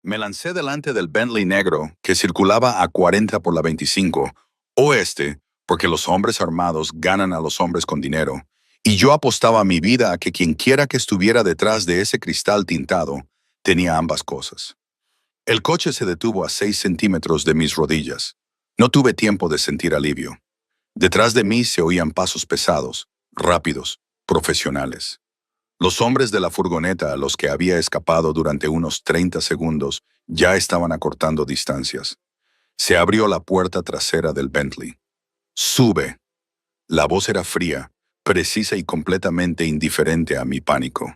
Me lancé delante del Bentley negro que circulaba a 40 por la 25 oeste porque los hombres armados ganan a los hombres con dinero, y yo apostaba mi vida a que quienquiera que estuviera detrás de ese cristal tintado tenía ambas cosas. El coche se detuvo a 6 centímetros de mis rodillas. No tuve tiempo de sentir alivio. Detrás de mí se oían pasos pesados, rápidos, profesionales. Los hombres de la furgoneta a los que había escapado durante unos 30 segundos ya estaban acortando distancias. Se abrió la puerta trasera del Bentley. «Sube». La voz era fría, precisa y completamente indiferente a mi pánico.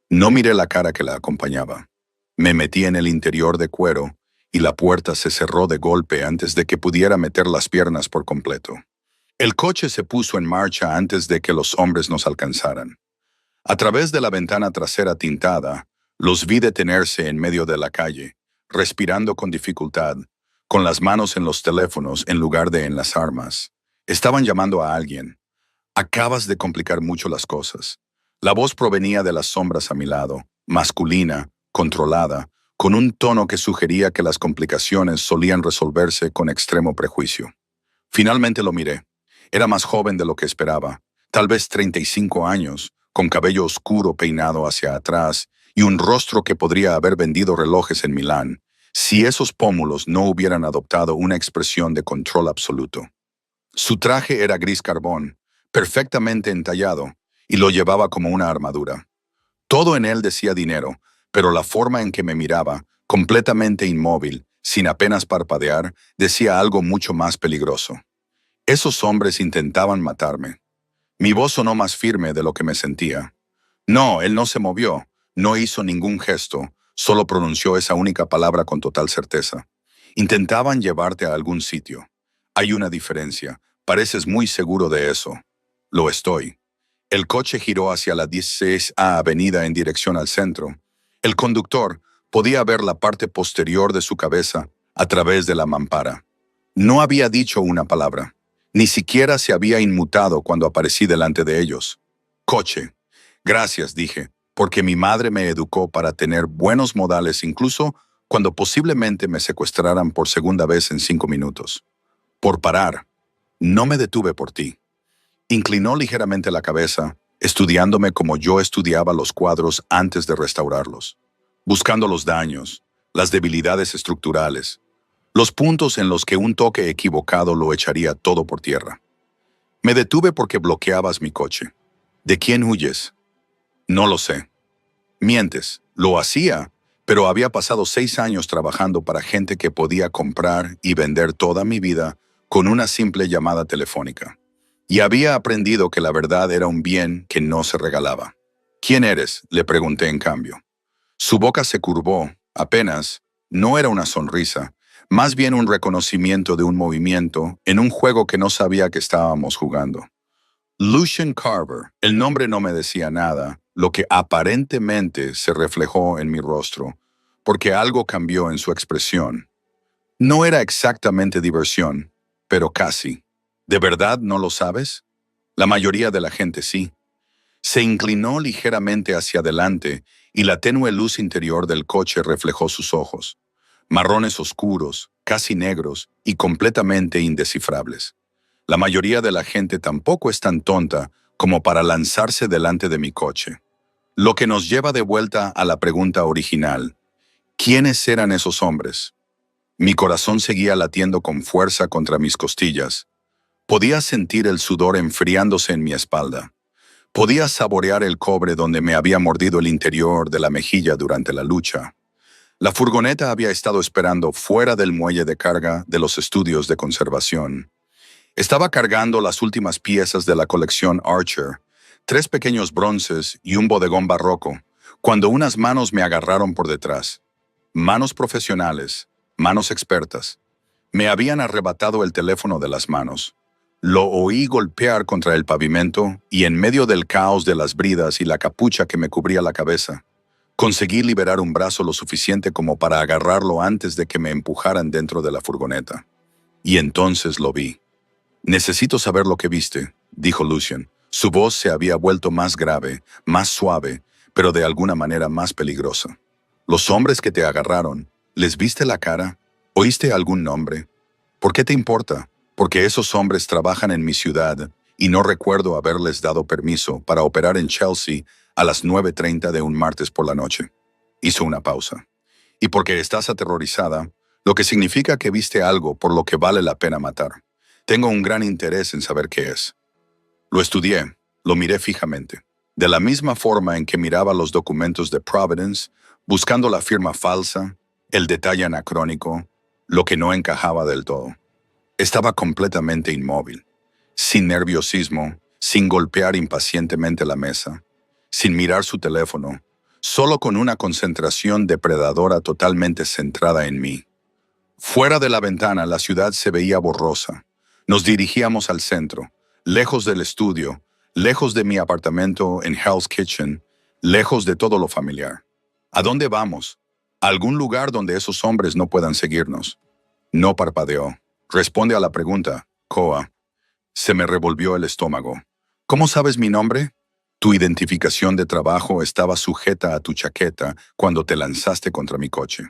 No miré la cara que la acompañaba. Me metí en el interior de cuero y la puerta se cerró de golpe antes de que pudiera meter las piernas por completo. El coche se puso en marcha antes de que los hombres nos alcanzaran. A través de la ventana trasera tintada, los vi detenerse en medio de la calle, respirando con dificultad, con las manos en los teléfonos en lugar de en las armas. Estaban llamando a alguien. «Acabas de complicar mucho las cosas». La voz provenía de las sombras a mi lado, masculina, controlada, con un tono que sugería que las complicaciones solían resolverse con extremo prejuicio. Finalmente lo miré. Era más joven de lo que esperaba, tal vez 35 años, con cabello oscuro peinado hacia atrás y un rostro que podría haber vendido relojes en Milán, si esos pómulos no hubieran adoptado una expresión de control absoluto. Su traje era gris carbón, perfectamente entallado, y lo llevaba como una armadura. Todo en él decía dinero, pero la forma en que me miraba, completamente inmóvil, sin apenas parpadear, decía algo mucho más peligroso. Esos hombres intentaban matarme. Mi voz sonó más firme de lo que me sentía. No, él no se movió, no hizo ningún gesto, solo pronunció esa única palabra con total certeza. Intentaban llevarte a algún sitio. Hay una diferencia, pareces muy seguro de eso. Lo estoy. El coche giró hacia la 16A Avenida en dirección al centro. El conductor podía ver la parte posterior de su cabeza a través de la mampara. No había dicho una palabra. Ni siquiera se había inmutado cuando aparecí delante de ellos. «Coche». «Gracias», dije, porque mi madre me educó para tener buenos modales incluso cuando posiblemente me secuestraran por segunda vez en 5 minutos. «Por parar». «No me detuve por ti». Inclinó ligeramente la cabeza, estudiándome como yo estudiaba los cuadros antes de restaurarlos, buscando los daños, las debilidades estructurales, los puntos en los que un toque equivocado lo echaría todo por tierra. «Me detuve porque bloqueabas mi coche». «¿De quién huyes?» «No lo sé». «Mientes». «Lo hacía, pero había pasado 6 años trabajando para gente que podía comprar y vender toda mi vida con una simple llamada telefónica. Y había aprendido que la verdad era un bien que no se regalaba». «¿Quién eres?», le pregunté en cambio. Su boca se curvó, apenas. No era una sonrisa, más bien un reconocimiento de un movimiento en un juego que no sabía que estábamos jugando. «Lucian Carver». El nombre no me decía nada, lo que aparentemente se reflejó en mi rostro, porque algo cambió en su expresión. No era exactamente diversión, pero casi. «¿De verdad no lo sabes?» «La mayoría de la gente sí». Se inclinó ligeramente hacia adelante y la tenue luz interior del coche reflejó sus ojos, marrones oscuros, casi negros y completamente indescifrables. «La mayoría de la gente tampoco es tan tonta como para lanzarse delante de mi coche». Lo que nos lleva de vuelta a la pregunta original. ¿Quiénes eran esos hombres? Mi corazón seguía latiendo con fuerza contra mis costillas. Podía sentir el sudor enfriándose en mi espalda. Podía saborear el cobre donde me había mordido el interior de la mejilla durante la lucha. La furgoneta había estado esperando fuera del muelle de carga de los estudios de conservación. Estaba cargando las últimas piezas de la colección Archer, 3 pequeños bronces y un bodegón barroco, cuando unas manos me agarraron por detrás. Manos profesionales, manos expertas. Me habían arrebatado el teléfono de las manos. Lo oí golpear contra el pavimento y en medio del caos de las bridas y la capucha que me cubría la cabeza, conseguí liberar un brazo lo suficiente como para agarrarlo antes de que me empujaran dentro de la furgoneta. Y entonces lo vi. «Necesito saber lo que viste», dijo Lucian. Su voz se había vuelto más grave, más suave, pero de alguna manera más peligrosa. «Los hombres que te agarraron, ¿Les viste la cara? ¿Oíste algún nombre? ¿Por qué te importa? Porque esos hombres trabajan en mi ciudad y no recuerdo haberles dado permiso para operar en Chelsea a las 9:30 de un martes por la noche. Hizo una pausa. Y porque estás aterrorizada, lo que significa que viste algo por lo que vale la pena matar. Tengo un gran interés en saber qué es. Lo estudié, lo miré fijamente. De la misma forma en que miraba los documentos de Providence, buscando la firma falsa, el detalle anacrónico, lo que no encajaba del todo. Estaba completamente inmóvil, sin nerviosismo, sin golpear impacientemente la mesa, sin mirar su teléfono, solo con una concentración depredadora totalmente centrada en mí. Fuera de la ventana la ciudad se veía borrosa. Nos dirigíamos al centro, lejos del estudio, lejos de mi apartamento en Hell's Kitchen, lejos de todo lo familiar. ¿A dónde vamos? ¿A algún lugar donde esos hombres no puedan seguirnos? No parpadeó. Responde a la pregunta, Koa. Se me revolvió el estómago. ¿Cómo sabes mi nombre? Tu identificación de trabajo estaba sujeta a tu chaqueta cuando te lanzaste contra mi coche.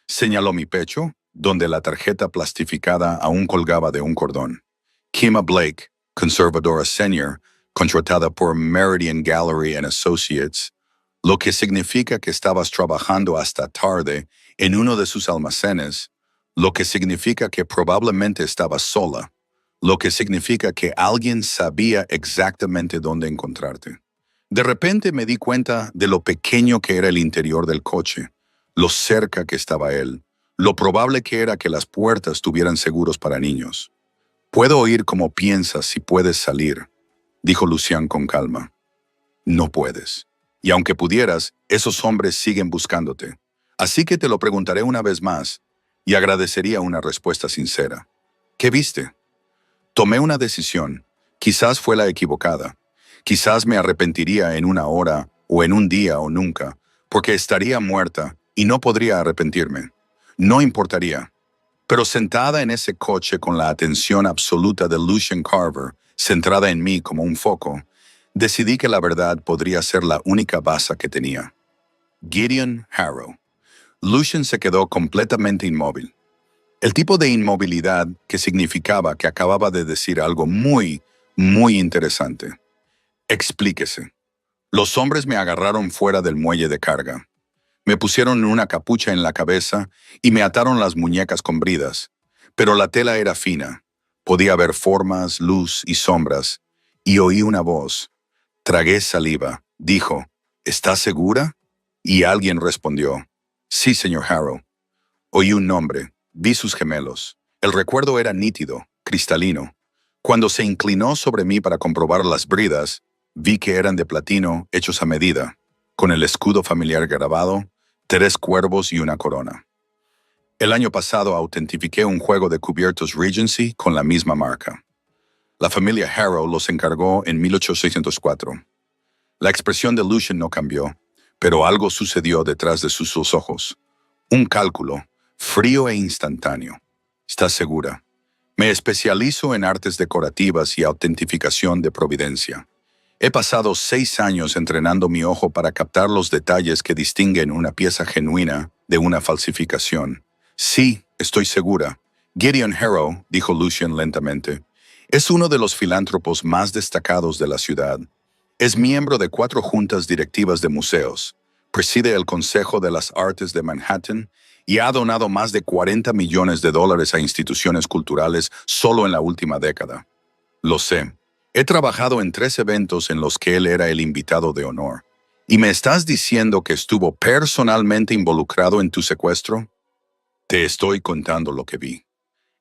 Señaló mi pecho, donde la tarjeta plastificada aún colgaba de un cordón. Kima Blake, conservadora senior, contratada por Meridian Gallery and Associates, lo que significa que estabas trabajando hasta tarde en uno de sus almacenes, lo que significa que probablemente estabas sola, lo que significa que alguien sabía exactamente dónde encontrarte. De repente me di cuenta de lo pequeño que era el interior del coche, lo cerca que estaba él, lo probable que era que las puertas tuvieran seguros para niños. Puedo oír cómo piensas si puedes salir, dijo Lucian con calma. No puedes. Y aunque pudieras, esos hombres siguen buscándote. Así que te lo preguntaré una vez más y agradecería una respuesta sincera. ¿Qué viste? Tomé una decisión. Quizás fue la equivocada. Quizás me arrepentiría en una hora o en un día o nunca, porque estaría muerta y no podría arrepentirme. No importaría. Pero sentada en ese coche con la atención absoluta de Lucian Carver, centrada en mí como un foco, decidí que la verdad podría ser la única base que tenía. Gideon Harrow. Lucian se quedó completamente inmóvil. El tipo de inmovilidad que significaba que acababa de decir algo muy, muy interesante. Explíquese. Los hombres me agarraron fuera del muelle de carga. Me pusieron una capucha en la cabeza y me ataron las muñecas con bridas. Pero la tela era fina. Podía ver formas, luz y sombras. Y oí una voz. Tragué saliva. Dijo, ¿estás segura? Y alguien respondió, sí, señor Harrow. Oí un nombre. Vi sus gemelos. El recuerdo era nítido, cristalino. Cuando se inclinó sobre mí para comprobar las bridas, vi que eran de platino hechos a medida, con el escudo familiar grabado, 3 cuervos y una corona. El año pasado autentifiqué un juego de cubiertos Regency con la misma marca. La familia Harrow los encargó en 1804. La expresión de Lucian no cambió, pero algo sucedió detrás de sus ojos. Un cálculo, frío e instantáneo. ¿Estás segura? Me especializo en artes decorativas y autentificación de providencia. He pasado 6 años entrenando mi ojo para captar los detalles que distinguen una pieza genuina de una falsificación. Sí, estoy segura. Gideon Harrow, dijo Lucian lentamente, es uno de los filántropos más destacados de la ciudad. Es miembro de 4 juntas directivas de museos, preside el Consejo de las Artes de Manhattan y ha donado más de $40 millones a instituciones culturales solo en la última década. Lo sé. He trabajado en 3 eventos en los que él era el invitado de honor. ¿Y me estás diciendo que estuvo personalmente involucrado en tu secuestro? Te estoy contando lo que vi.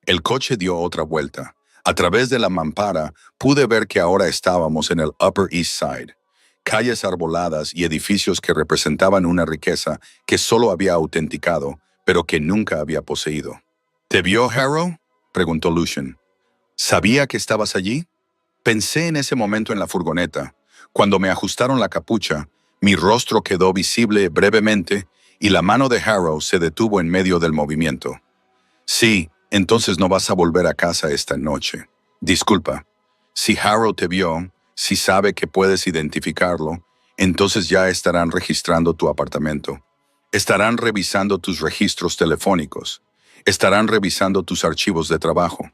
El coche dio otra vuelta. A través de la mampara pude ver que ahora estábamos en el Upper East Side. Calles arboladas y edificios que representaban una riqueza que solo había autenticado, pero que nunca había poseído. ¿Te vio Harrow? Preguntó Lucian. ¿Sabía que estabas allí? Pensé en ese momento en la furgoneta. Cuando me ajustaron la capucha, mi rostro quedó visible brevemente y la mano de Harrow se detuvo en medio del movimiento. Sí, entonces no vas a volver a casa esta noche. Disculpa. Si Harrow te vio, si sabe que puedes identificarlo, entonces ya estarán registrando tu apartamento. Estarán revisando tus registros telefónicos. Estarán revisando tus archivos de trabajo.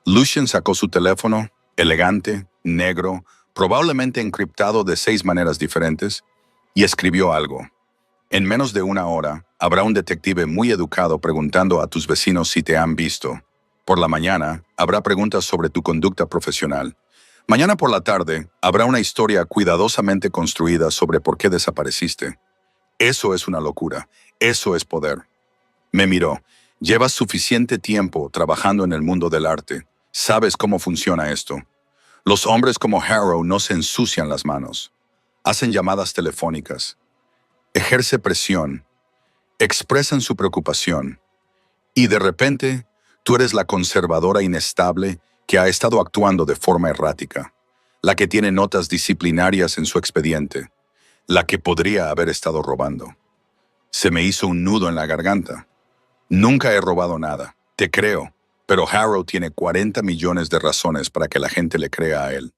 Lucian sacó su teléfono, elegante, negro, probablemente encriptado de 6 maneras diferentes, y escribió algo. En menos de una hora, habrá un detective muy educado preguntando a tus vecinos si te han visto. Por la mañana, habrá preguntas sobre tu conducta profesional. Mañana por la tarde, habrá una historia cuidadosamente construida sobre por qué desapareciste. Eso es una locura. Eso es poder. Me miró. Llevas suficiente tiempo trabajando en el mundo del arte. Sabes cómo funciona esto. Los hombres como Harrow no se ensucian las manos. Hacen llamadas telefónicas. Ejerce presión. Expresan su preocupación. Y de repente, tú eres la conservadora inestable que ha estado actuando de forma errática. La que tiene notas disciplinarias en su expediente. La que podría haber estado robando. Se me hizo un nudo en la garganta. Nunca he robado nada, te creo, pero Harrow tiene 40 millones de razones para que la gente le crea a él.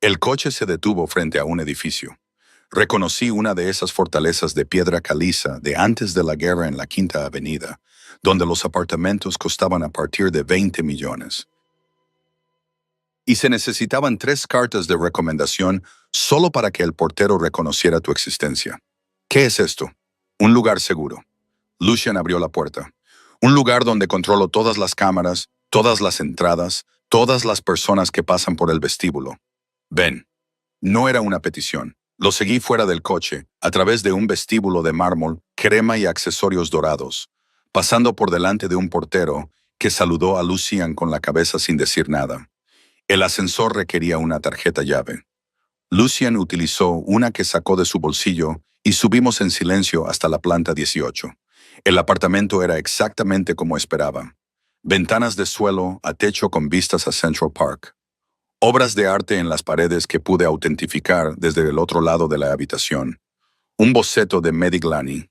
El coche se detuvo frente a un edificio. Reconocí una de esas fortalezas de piedra caliza de antes de la guerra en la Quinta Avenida, donde los apartamentos costaban a partir de 20 millones. Y se necesitaban 3 cartas de recomendación solo para que el portero reconociera tu existencia. ¿Qué es esto? Un lugar seguro. Lucian abrió la puerta. Un lugar donde controlo todas las cámaras, todas las entradas, todas las personas que pasan por el vestíbulo. Ven. No era una petición. Lo seguí fuera del coche, a través de un vestíbulo de mármol, crema y accesorios dorados, pasando por delante de un portero que saludó a Lucian con la cabeza sin decir nada. El ascensor requería una tarjeta llave. Lucian utilizó una que sacó de su bolsillo y subimos en silencio hasta la planta 18. El apartamento era exactamente como esperaba. Ventanas de suelo a techo con vistas a Central Park. Obras de arte en las paredes que pude autentificar desde el otro lado de la habitación. Un boceto de Modigliani.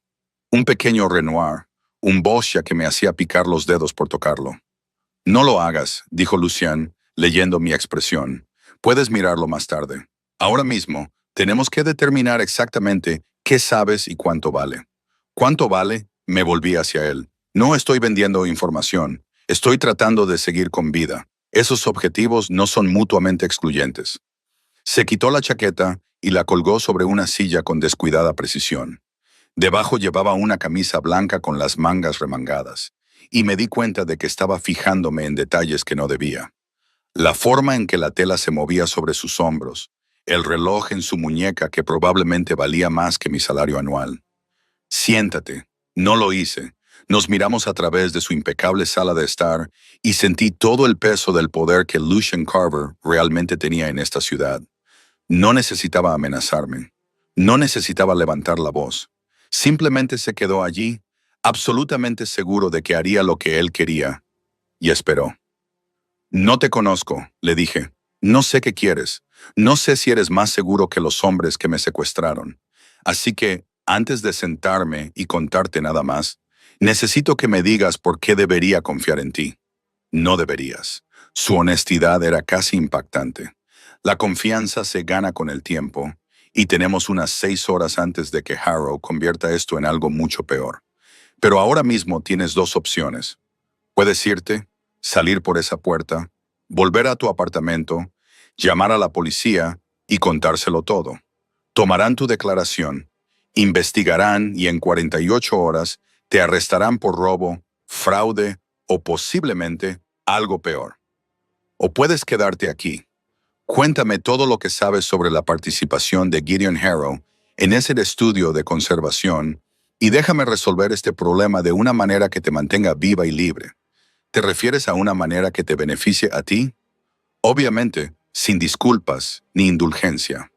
Un pequeño Renoir. Un Boscia que me hacía picar los dedos por tocarlo. No lo hagas, dijo Lucian, leyendo mi expresión. Puedes mirarlo más tarde. Ahora mismo, tenemos que determinar exactamente qué sabes y cuánto vale. ¿Cuánto vale? Me volví hacia él. No estoy vendiendo información. Estoy tratando de seguir con vida. Esos objetivos no son mutuamente excluyentes. Se quitó la chaqueta y la colgó sobre una silla con descuidada precisión. Debajo llevaba una camisa blanca con las mangas remangadas, y me di cuenta de que estaba fijándome en detalles que no debía. La forma en que la tela se movía sobre sus hombros, el reloj en su muñeca que probablemente valía más que mi salario anual. Siéntate. No lo hice. Nos miramos a través de su impecable sala de estar y sentí todo el peso del poder que Lucian Carver realmente tenía en esta ciudad. No necesitaba amenazarme. No necesitaba levantar la voz. Simplemente se quedó allí, absolutamente seguro de que haría lo que él quería, y esperó. No te conozco, le dije. No sé qué quieres. No sé si eres más seguro que los hombres que me secuestraron. Así que, antes de sentarme y contarte nada más, necesito que me digas por qué debería confiar en ti. No deberías. Su honestidad era casi impactante. La confianza se gana con el tiempo, y tenemos unas 6 horas antes de que Harrow convierta esto en algo mucho peor. Pero ahora mismo tienes 2 opciones. Puedes irte, salir por esa puerta, volver a tu apartamento, llamar a la policía y contárselo todo. Tomarán tu declaración, investigarán y en 48 horas te arrestarán por robo, fraude o posiblemente algo peor. O puedes quedarte aquí. Cuéntame todo lo que sabes sobre la participación de Gideon Harrow en ese estudio de conservación y déjame resolver este problema de una manera que te mantenga viva y libre. ¿Te refieres a una manera que te beneficie a ti? Obviamente, sin disculpas ni indulgencia.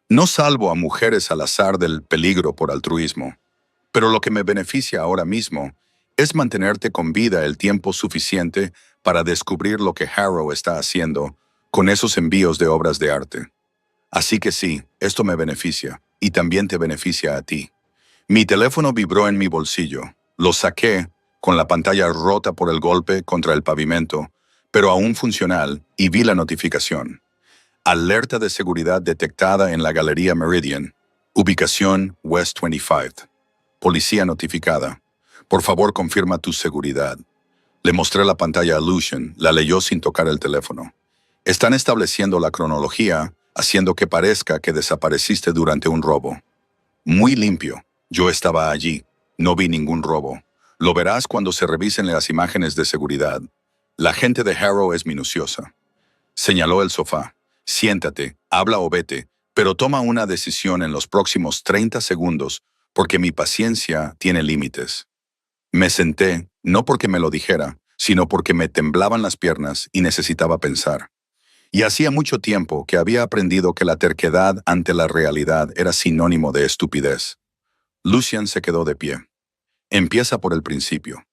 No salvo a mujeres al azar del peligro por altruismo, pero lo que me beneficia ahora mismo es mantenerte con vida el tiempo suficiente para descubrir lo que Harrow está haciendo con esos envíos de obras de arte. Así que sí, esto me beneficia, y también te beneficia a ti. Mi teléfono vibró en mi bolsillo. Lo saqué, con la pantalla rota por el golpe contra el pavimento, pero aún funcional, y vi la notificación. Alerta de seguridad detectada en la Galería Meridian. Ubicación West 25. Policía notificada. Por favor, confirma tu seguridad. Le mostré la pantalla a Lucian, la leyó sin tocar el teléfono. Están estableciendo la cronología, haciendo que parezca que desapareciste durante un robo. Muy limpio. Yo estaba allí. No vi ningún robo. Lo verás cuando se revisen las imágenes de seguridad. La gente de Harrow es minuciosa. Señaló el sofá. Siéntate, habla o vete, pero toma una decisión en los próximos 30 segundos, porque mi paciencia tiene límites. Me senté, no porque me lo dijera, sino porque me temblaban las piernas y necesitaba pensar. Y hacía mucho tiempo que había aprendido que la terquedad ante la realidad era sinónimo de estupidez. Lucian se quedó de pie. Empieza por el principio.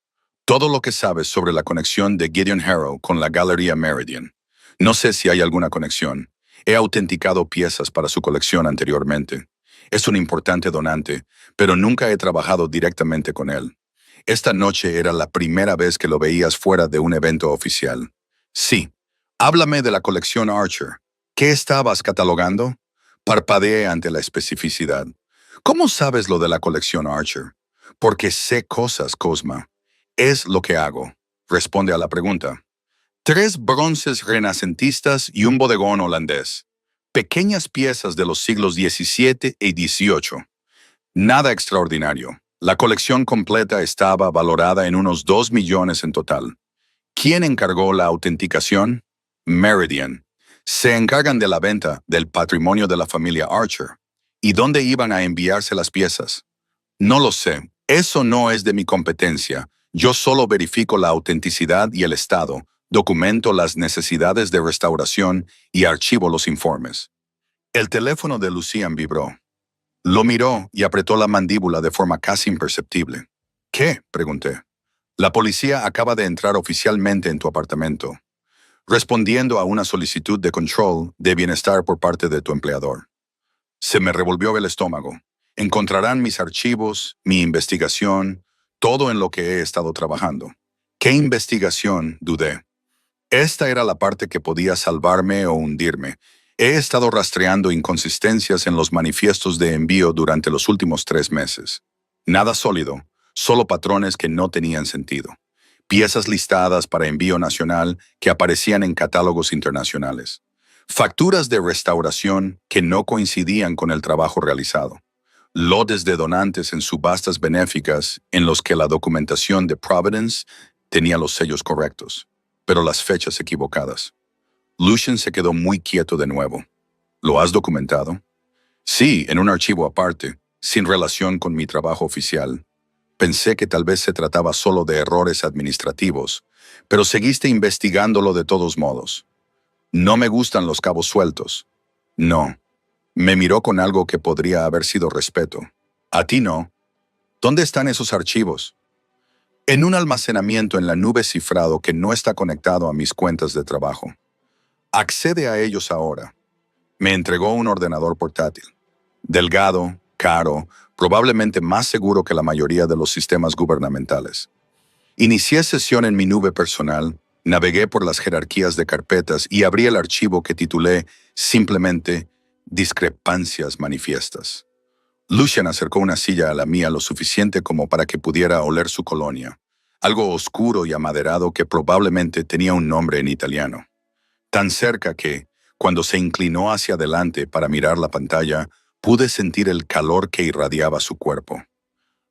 Todo lo que sabes sobre la conexión de Gideon Harrow con la Galería Meridian. No sé si hay alguna conexión. He autenticado piezas para su colección anteriormente. Es un importante donante, pero nunca he trabajado directamente con él. Esta noche era la primera vez que lo veías fuera de un evento oficial. Sí. Háblame de la colección Archer. ¿Qué estabas catalogando? Parpadeé ante la especificidad. ¿Cómo sabes lo de la colección Archer? Porque sé cosas, Cosma. Es lo que hago. Responde a la pregunta. 3 bronces renacentistas y un bodegón holandés. Pequeñas piezas de los siglos XVII y XVIII. Nada extraordinario. La colección completa estaba valorada en unos 2 millones en total. ¿Quién encargó la autenticación? Meridian. Se encargan de la venta del patrimonio de la familia Archer. ¿Y dónde iban a enviarse las piezas? No lo sé. Eso no es de mi competencia. Yo solo verifico la autenticidad y el estado, documento las necesidades de restauración y archivo los informes. El teléfono de Lucian vibró. Lo miró y apretó la mandíbula de forma casi imperceptible. ¿Qué? Pregunté. La policía acaba de entrar oficialmente en tu apartamento, respondiendo a una solicitud de control de bienestar por parte de tu empleador. Se me revolvió el estómago. Encontrarán mis archivos, mi investigación, todo en lo que he estado trabajando. ¿Qué investigación? Dudé. Esta era la parte que podía salvarme o hundirme. He estado rastreando inconsistencias en los manifiestos de envío durante los últimos 3 meses. Nada sólido, solo patrones que no tenían sentido. Piezas listadas para envío nacional que aparecían en catálogos internacionales. Facturas de restauración que no coincidían con el trabajo realizado. Lotes de donantes en subastas benéficas en los que la documentación de Providence tenía los sellos correctos, pero las fechas equivocadas. Lucian se quedó muy quieto de nuevo. ¿Lo has documentado? Sí, en un archivo aparte, sin relación con mi trabajo oficial. Pensé que tal vez se trataba solo de errores administrativos, pero seguiste investigándolo de todos modos. No me gustan los cabos sueltos. No. Me miró con algo que podría haber sido respeto. A ti no. ¿Dónde están esos archivos? En un almacenamiento en la nube cifrado que no está conectado a mis cuentas de trabajo. Accede a ellos ahora. Me entregó un ordenador portátil. Delgado, caro, probablemente más seguro que la mayoría de los sistemas gubernamentales. Inicié sesión en mi nube personal, navegué por las jerarquías de carpetas y abrí el archivo que titulé simplemente Discrepancias manifiestas. Lucian acercó una silla a la mía lo suficiente como para que pudiera oler su colonia, algo oscuro y amaderado que probablemente tenía un nombre en italiano. Tan cerca que, cuando se inclinó hacia adelante para mirar la pantalla, pude sentir el calor que irradiaba su cuerpo.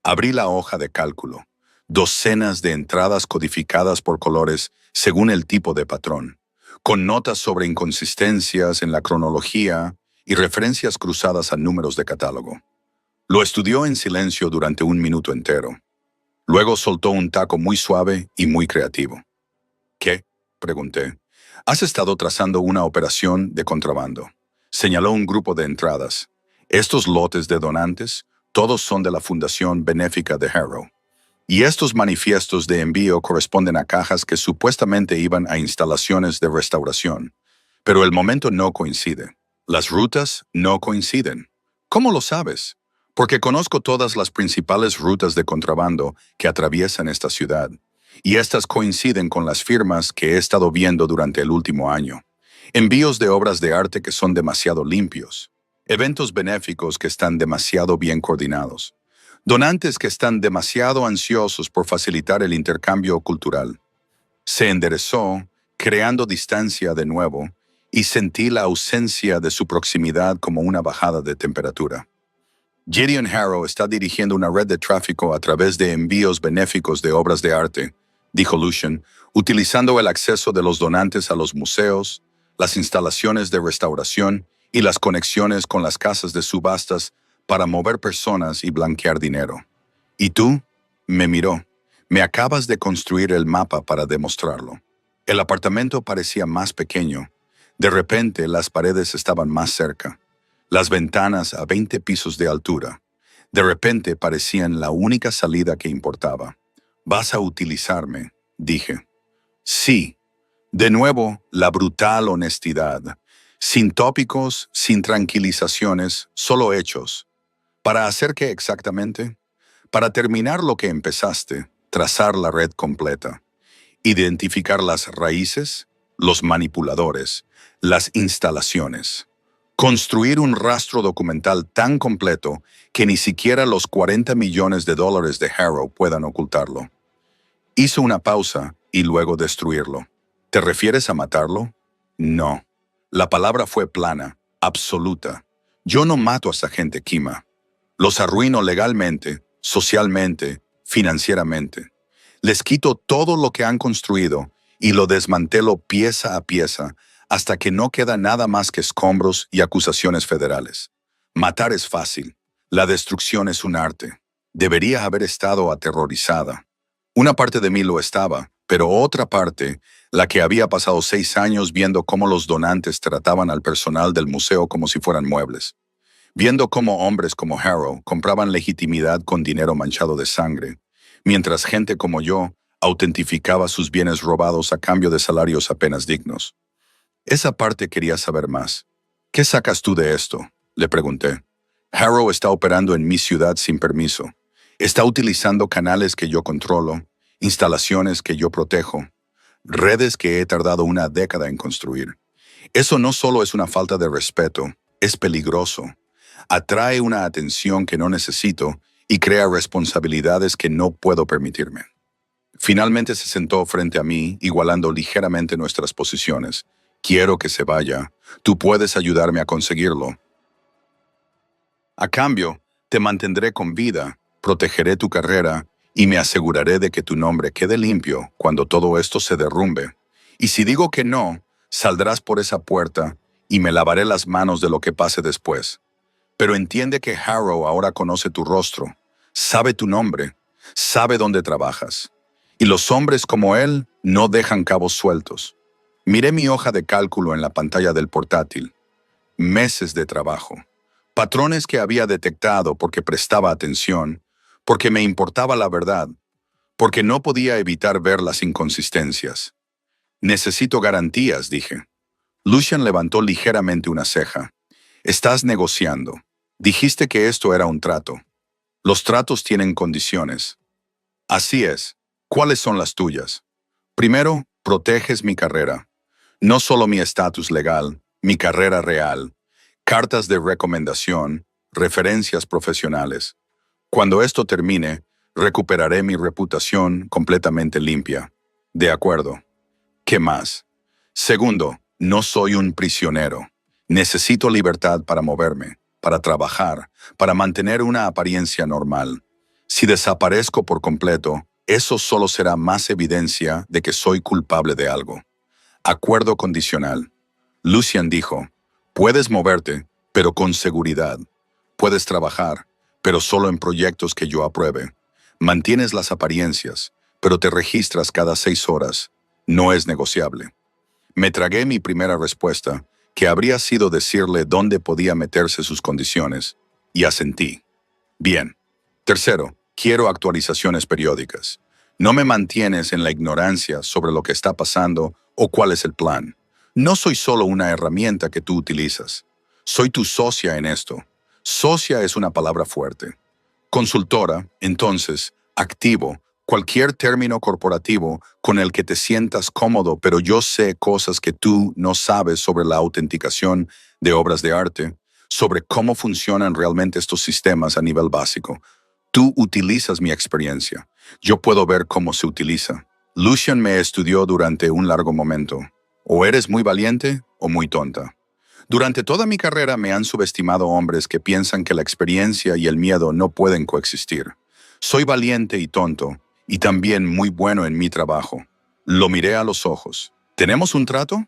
Abrí la hoja de cálculo, docenas de entradas codificadas por colores según el tipo de patrón, con notas sobre inconsistencias en la cronología y referencias cruzadas a números de catálogo. Lo estudió en silencio durante 1 minuto entero. Luego soltó un taco muy suave y muy creativo. ¿Qué? Pregunté. Has estado trazando una operación de contrabando. Señaló un grupo de entradas. Estos lotes de donantes, todos son de la Fundación Benéfica de Harrow. Y estos manifiestos de envío corresponden a cajas que supuestamente iban a instalaciones de restauración. Pero el momento no coincide. Las rutas no coinciden. ¿Cómo lo sabes? Porque conozco todas las principales rutas de contrabando que atraviesan esta ciudad. Y estas coinciden con las firmas que he estado viendo durante el último año. Envíos de obras de arte que son demasiado limpios. Eventos benéficos que están demasiado bien coordinados. Donantes que están demasiado ansiosos por facilitar el intercambio cultural. Se enderezó, creando distancia de nuevo, y sentí la ausencia de su proximidad como una bajada de temperatura. Gideon Harrow está dirigiendo una red de tráfico a través de envíos benéficos de obras de arte, dijo Lucian, utilizando el acceso de los donantes a los museos, las instalaciones de restauración y las conexiones con las casas de subastas para mover personas y blanquear dinero. ¿Y tú? Me miró. Me acabas de construir el mapa para demostrarlo. El apartamento parecía más pequeño. De repente, las paredes estaban más cerca. Las ventanas a 20 pisos de altura. De repente parecían la única salida que importaba. «Vas a utilizarme», dije. «Sí». De nuevo, la brutal honestidad. Sin tópicos, sin tranquilizaciones, solo hechos. ¿Para hacer qué exactamente? Para terminar lo que empezaste, trazar la red completa. Identificar las raíces, los manipuladores, las instalaciones. Construir un rastro documental tan completo que ni siquiera los 40 millones de dólares de Harrow puedan ocultarlo. Hizo una pausa y luego destruirlo. ¿Te refieres a matarlo? No. La palabra fue plana, absoluta. Yo no mato a esa gente, Kima. Los arruino legalmente, socialmente, financieramente. Les quito todo lo que han construido y lo desmantelo pieza a pieza hasta que no queda nada más que escombros y acusaciones federales. Matar es fácil. La destrucción es un arte. Debería haber estado aterrorizada. Una parte de mí lo estaba, pero otra parte, la que había pasado 6 años viendo cómo los donantes trataban al personal del museo como si fueran muebles. Viendo cómo hombres como Harrow compraban legitimidad con dinero manchado de sangre, mientras gente como yo autentificaba sus bienes robados a cambio de salarios apenas dignos. Esa parte quería saber más. ¿Qué sacas tú de esto?, le pregunté. Harrow está operando en mi ciudad sin permiso. Está utilizando canales que yo controlo, instalaciones que yo protejo, redes que he tardado una década en construir. Eso no solo es una falta de respeto, es peligroso. Atrae una atención que no necesito y crea responsabilidades que no puedo permitirme. Finalmente se sentó frente a mí, igualando ligeramente nuestras posiciones. Quiero que se vaya. Tú puedes ayudarme a conseguirlo. A cambio, te mantendré con vida, protegeré tu carrera y me aseguraré de que tu nombre quede limpio cuando todo esto se derrumbe. Y si digo que no, saldrás por esa puerta y me lavaré las manos de lo que pase después. Pero entiende que Harrow ahora conoce tu rostro, sabe tu nombre, sabe dónde trabajas. Y los hombres como él no dejan cabos sueltos. Miré mi hoja de cálculo en la pantalla del portátil. Meses de trabajo. Patrones que había detectado porque prestaba atención, porque me importaba la verdad, porque no podía evitar ver las inconsistencias. Necesito garantías, dije. Lucian levantó ligeramente una ceja. Estás negociando. Dijiste que esto era un trato. Los tratos tienen condiciones. Así es. ¿Cuáles son las tuyas? Primero, proteges mi carrera. No solo mi estatus legal, mi carrera real. Cartas de recomendación, referencias profesionales. Cuando esto termine, recuperaré mi reputación completamente limpia. De acuerdo. ¿Qué más? Segundo, no soy un prisionero. Necesito libertad para moverme, para trabajar, para mantener una apariencia normal. Si desaparezco por completo, eso solo será más evidencia de que soy culpable de algo. Acuerdo condicional. Lucian dijo, puedes moverte, pero con seguridad. Puedes trabajar, pero solo en proyectos que yo apruebe. Mantienes las apariencias, pero te registras cada 6 horas. No es negociable. Me tragué mi primera respuesta, que habría sido decirle dónde podía meterse sus condiciones, y asentí. Bien. Tercero, quiero actualizaciones periódicas. No me mantienes en la ignorancia sobre lo que está pasando o cuál es el plan. No soy solo una herramienta que tú utilizas. Soy tu socia en esto. Socia es una palabra fuerte. Consultora, entonces, activo, cualquier término corporativo con el que te sientas cómodo, pero yo sé cosas que tú no sabes sobre la autenticación de obras de arte, sobre cómo funcionan realmente estos sistemas a nivel básico. Tú utilizas mi experiencia. Yo puedo ver cómo se utiliza. Lucian me estudió durante un largo momento. O eres muy valiente o muy tonta. Durante toda mi carrera me han subestimado hombres que piensan que la experiencia y el miedo no pueden coexistir. Soy valiente y tonto, y también muy bueno en mi trabajo. Lo miré a los ojos. ¿Tenemos un trato?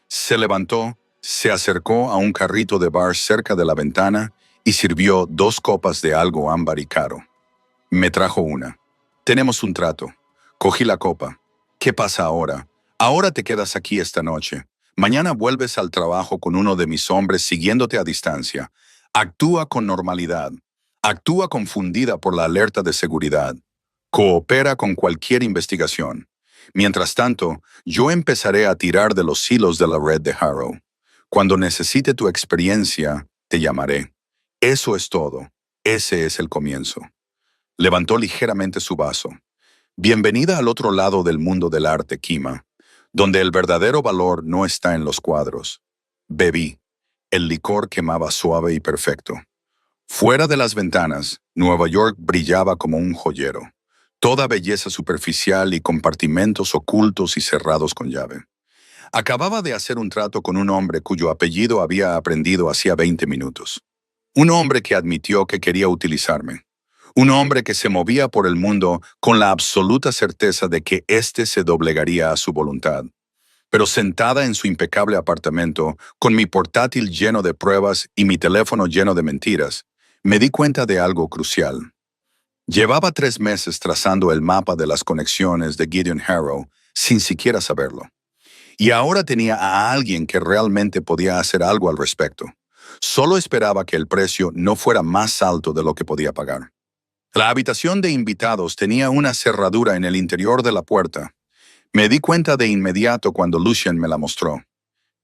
Se levantó, se acercó a un carrito de bar cerca de la ventana y sirvió 2 copas de algo ámbar y caro. Me trajo una. Tenemos un trato. Cogí la copa. ¿Qué pasa ahora? Ahora te quedas aquí esta noche. Mañana vuelves al trabajo con uno de mis hombres siguiéndote a distancia. Actúa con normalidad. Actúa confundida por la alerta de seguridad. Coopera con cualquier investigación. Mientras tanto, yo empezaré a tirar de los hilos de la red de Harrow. Cuando necesite tu experiencia, te llamaré. Eso es todo. Ese es el comienzo. Levantó ligeramente su vaso. Bienvenida al otro lado del mundo del arte, Kima, donde el verdadero valor no está en los cuadros. Bebí. El licor quemaba suave y perfecto. Fuera de las ventanas, Nueva York brillaba como un joyero. Toda belleza superficial y compartimentos ocultos y cerrados con llave. Acababa de hacer un trato con un hombre cuyo apellido había aprendido hacía 20 minutos. Un hombre que admitió que quería utilizarme. Un hombre que se movía por el mundo con la absoluta certeza de que éste se doblegaría a su voluntad. Pero sentada en su impecable apartamento, con mi portátil lleno de pruebas y mi teléfono lleno de mentiras, me di cuenta de algo crucial. Llevaba 3 meses trazando el mapa de las conexiones de Gideon Harrow sin siquiera saberlo. Y ahora tenía a alguien que realmente podía hacer algo al respecto. Solo esperaba que el precio no fuera más alto de lo que podía pagar. La habitación de invitados tenía una cerradura en el interior de la puerta. Me di cuenta de inmediato cuando Lucian me la mostró.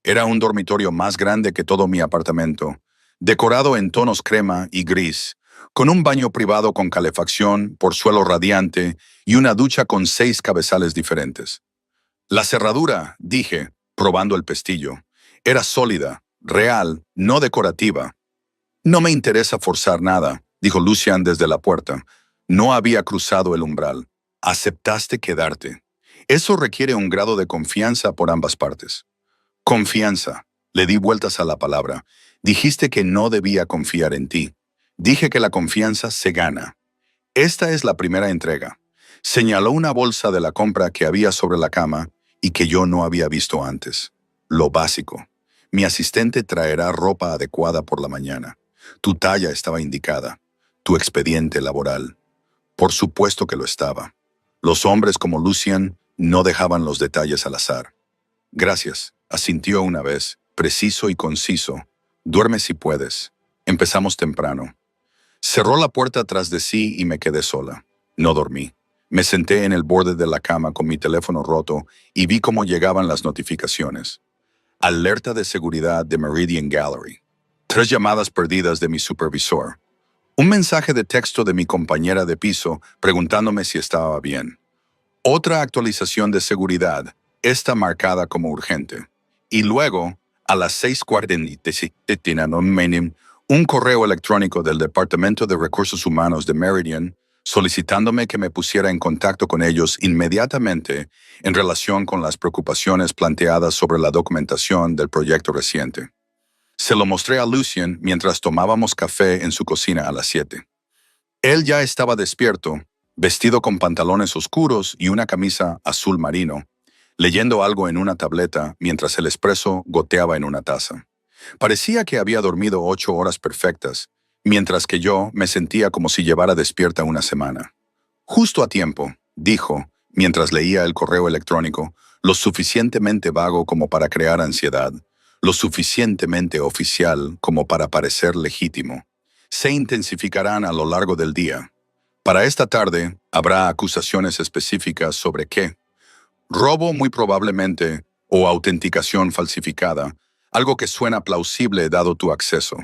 Era un dormitorio más grande que todo mi apartamento, decorado en tonos crema y gris, con un baño privado con calefacción, por suelo radiante y una ducha con 6 cabezales diferentes. La cerradura, dije, probando el pestillo, era sólida, real, no decorativa. No me interesa forzar nada, dijo Lucian desde la puerta. No había cruzado el umbral. Aceptaste quedarte. Eso requiere un grado de confianza por ambas partes. Confianza. Le di vueltas a la palabra. Dijiste que no debía confiar en ti. Dije que la confianza se gana. Esta es la primera entrega. Señaló una bolsa de la compra que había sobre la cama y que yo no había visto antes. Lo básico. Mi asistente traerá ropa adecuada por la mañana. Tu talla estaba indicada. Tu expediente laboral. Por supuesto que lo estaba. Los hombres como Lucian no dejaban los detalles al azar. Gracias, asintió una vez, preciso y conciso. Duerme si puedes. Empezamos temprano. Cerró la puerta tras de sí y me quedé sola. No dormí. Me senté en el borde de la cama con mi teléfono roto y vi cómo llegaban las notificaciones. Alerta de seguridad de Meridian Gallery. 3 llamadas perdidas de mi supervisor. Un mensaje de texto de mi compañera de piso preguntándome si estaba bien. Otra actualización de seguridad, esta marcada como urgente. Y luego, a las 6:47, un correo electrónico del Departamento de Recursos Humanos de Meridian solicitándome que me pusiera en contacto con ellos inmediatamente en relación con las preocupaciones planteadas sobre la documentación del proyecto reciente. Se lo mostré a Lucian mientras tomábamos café en su cocina a las 7. Él ya estaba despierto, vestido con pantalones oscuros y una camisa azul marino, leyendo algo en una tableta mientras el espresso goteaba en una taza. Parecía que había dormido 8 horas perfectas, mientras que yo me sentía como si llevara despierta una semana. Justo a tiempo, dijo, mientras leía el correo electrónico, lo suficientemente vago como para crear ansiedad, lo suficientemente oficial como para parecer legítimo. Se intensificarán a lo largo del día. Para esta tarde, habrá acusaciones específicas sobre qué. Robo muy probablemente, o autenticación falsificada, algo que suena plausible dado tu acceso.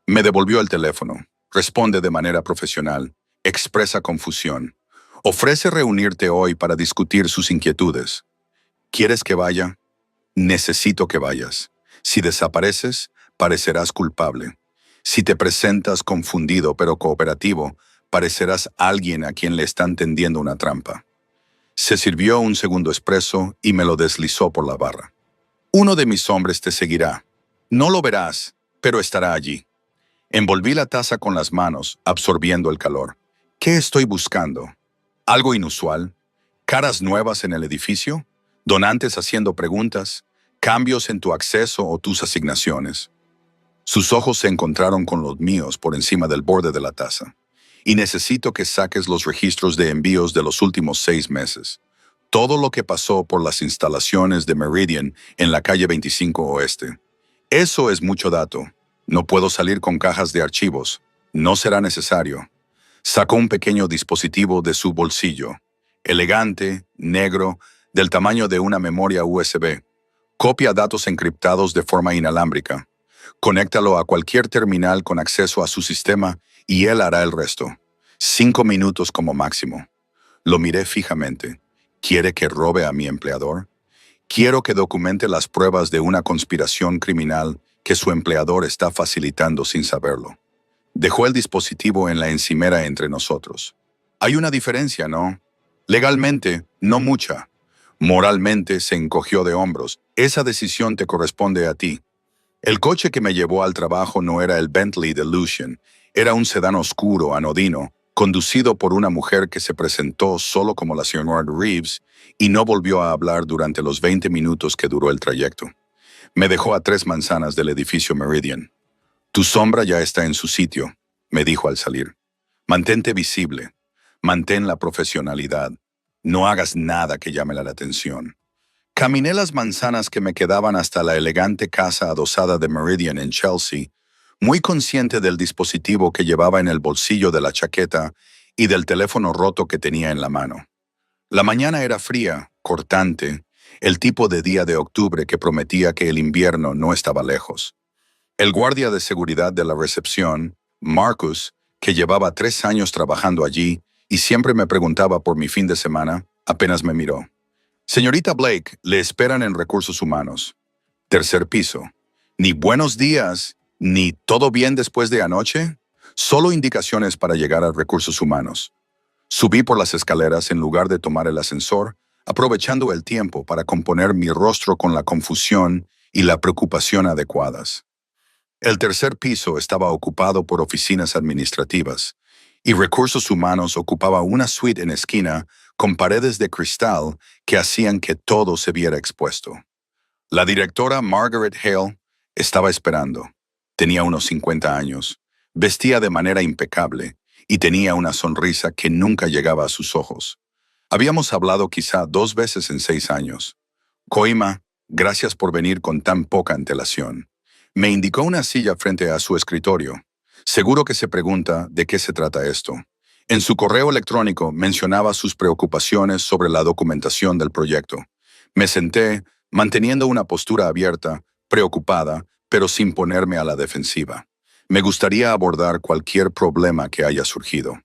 Me devolvió el teléfono. Responde de manera profesional. Expresa confusión. Ofrece reunirte hoy para discutir sus inquietudes. ¿Quieres que vaya? Necesito que vayas. Si desapareces, parecerás culpable. Si te presentas confundido pero cooperativo, parecerás alguien a quien le están tendiendo una trampa. Se sirvió un segundo espresso y me lo deslizó por la barra. Uno de mis hombres te seguirá. No lo verás, pero estará allí. Envolví la taza con las manos, absorbiendo el calor. ¿Qué estoy buscando? ¿Algo inusual? ¿Caras nuevas en el edificio? ¿Donantes haciendo preguntas? ¿Cambios en tu acceso o tus asignaciones? Sus ojos se encontraron con los míos por encima del borde de la taza. Y necesito que saques los registros de envíos de los últimos 6 meses. Todo lo que pasó por las instalaciones de Meridian en la calle 25 Oeste. Eso es mucho dato. No puedo salir con cajas de archivos. No será necesario. Sacó un pequeño dispositivo de su bolsillo. Elegante, negro, del tamaño de una memoria USB. Copia datos encriptados de forma inalámbrica. Conéctalo a cualquier terminal con acceso a su sistema y él hará el resto. 5 minutos como máximo. Lo miré fijamente. ¿Quiere que robe a mi empleador? Quiero que documente las pruebas de una conspiración criminal que su empleador está facilitando sin saberlo. Dejó el dispositivo en la encimera entre nosotros. Hay una diferencia, ¿no? Legalmente, no mucha. Moralmente, se encogió de hombros. Esa decisión te corresponde a ti. El coche que me llevó al trabajo no era el Bentley de Lucien, era un sedán oscuro, anodino, conducido por una mujer que se presentó solo como la señora Reeves y no volvió a hablar durante los 20 minutos que duró el trayecto. Me dejó a 3 manzanas del edificio Meridian. Tu sombra ya está en su sitio, me dijo al salir. Mantente visible, mantén la profesionalidad, no hagas nada que llame la atención. Caminé las manzanas que me quedaban hasta la elegante casa adosada de Meridian en Chelsea, muy consciente del dispositivo que llevaba en el bolsillo de la chaqueta y del teléfono roto que tenía en la mano. La mañana era fría, cortante, el tipo de día de octubre que prometía que el invierno no estaba lejos. El guardia de seguridad de la recepción, Marcus, que llevaba 3 años trabajando allí y siempre me preguntaba por mi fin de semana, apenas me miró. Señorita Blake, le esperan en recursos humanos. 3er piso. Ni buenos días, ni todo bien después de anoche. Solo indicaciones para llegar a recursos humanos. Subí por las escaleras en lugar de tomar el ascensor, aprovechando el tiempo para componer mi rostro con la confusión y la preocupación adecuadas. El 3er piso estaba ocupado por oficinas administrativas, y recursos humanos ocupaba una suite en esquina con paredes de cristal que hacían que todo se viera expuesto. La directora Margaret Hale estaba esperando. Tenía unos 50 años, vestía de manera impecable y tenía una sonrisa que nunca llegaba a sus ojos. Habíamos hablado quizá 2 veces en 6 años. Koima, gracias por venir con tan poca antelación. Me indicó una silla frente a su escritorio. Seguro que se pregunta de qué se trata esto. En su correo electrónico mencionaba sus preocupaciones sobre la documentación del proyecto. Me senté, manteniendo una postura abierta, preocupada, pero sin ponerme a la defensiva. Me gustaría abordar cualquier problema que haya surgido.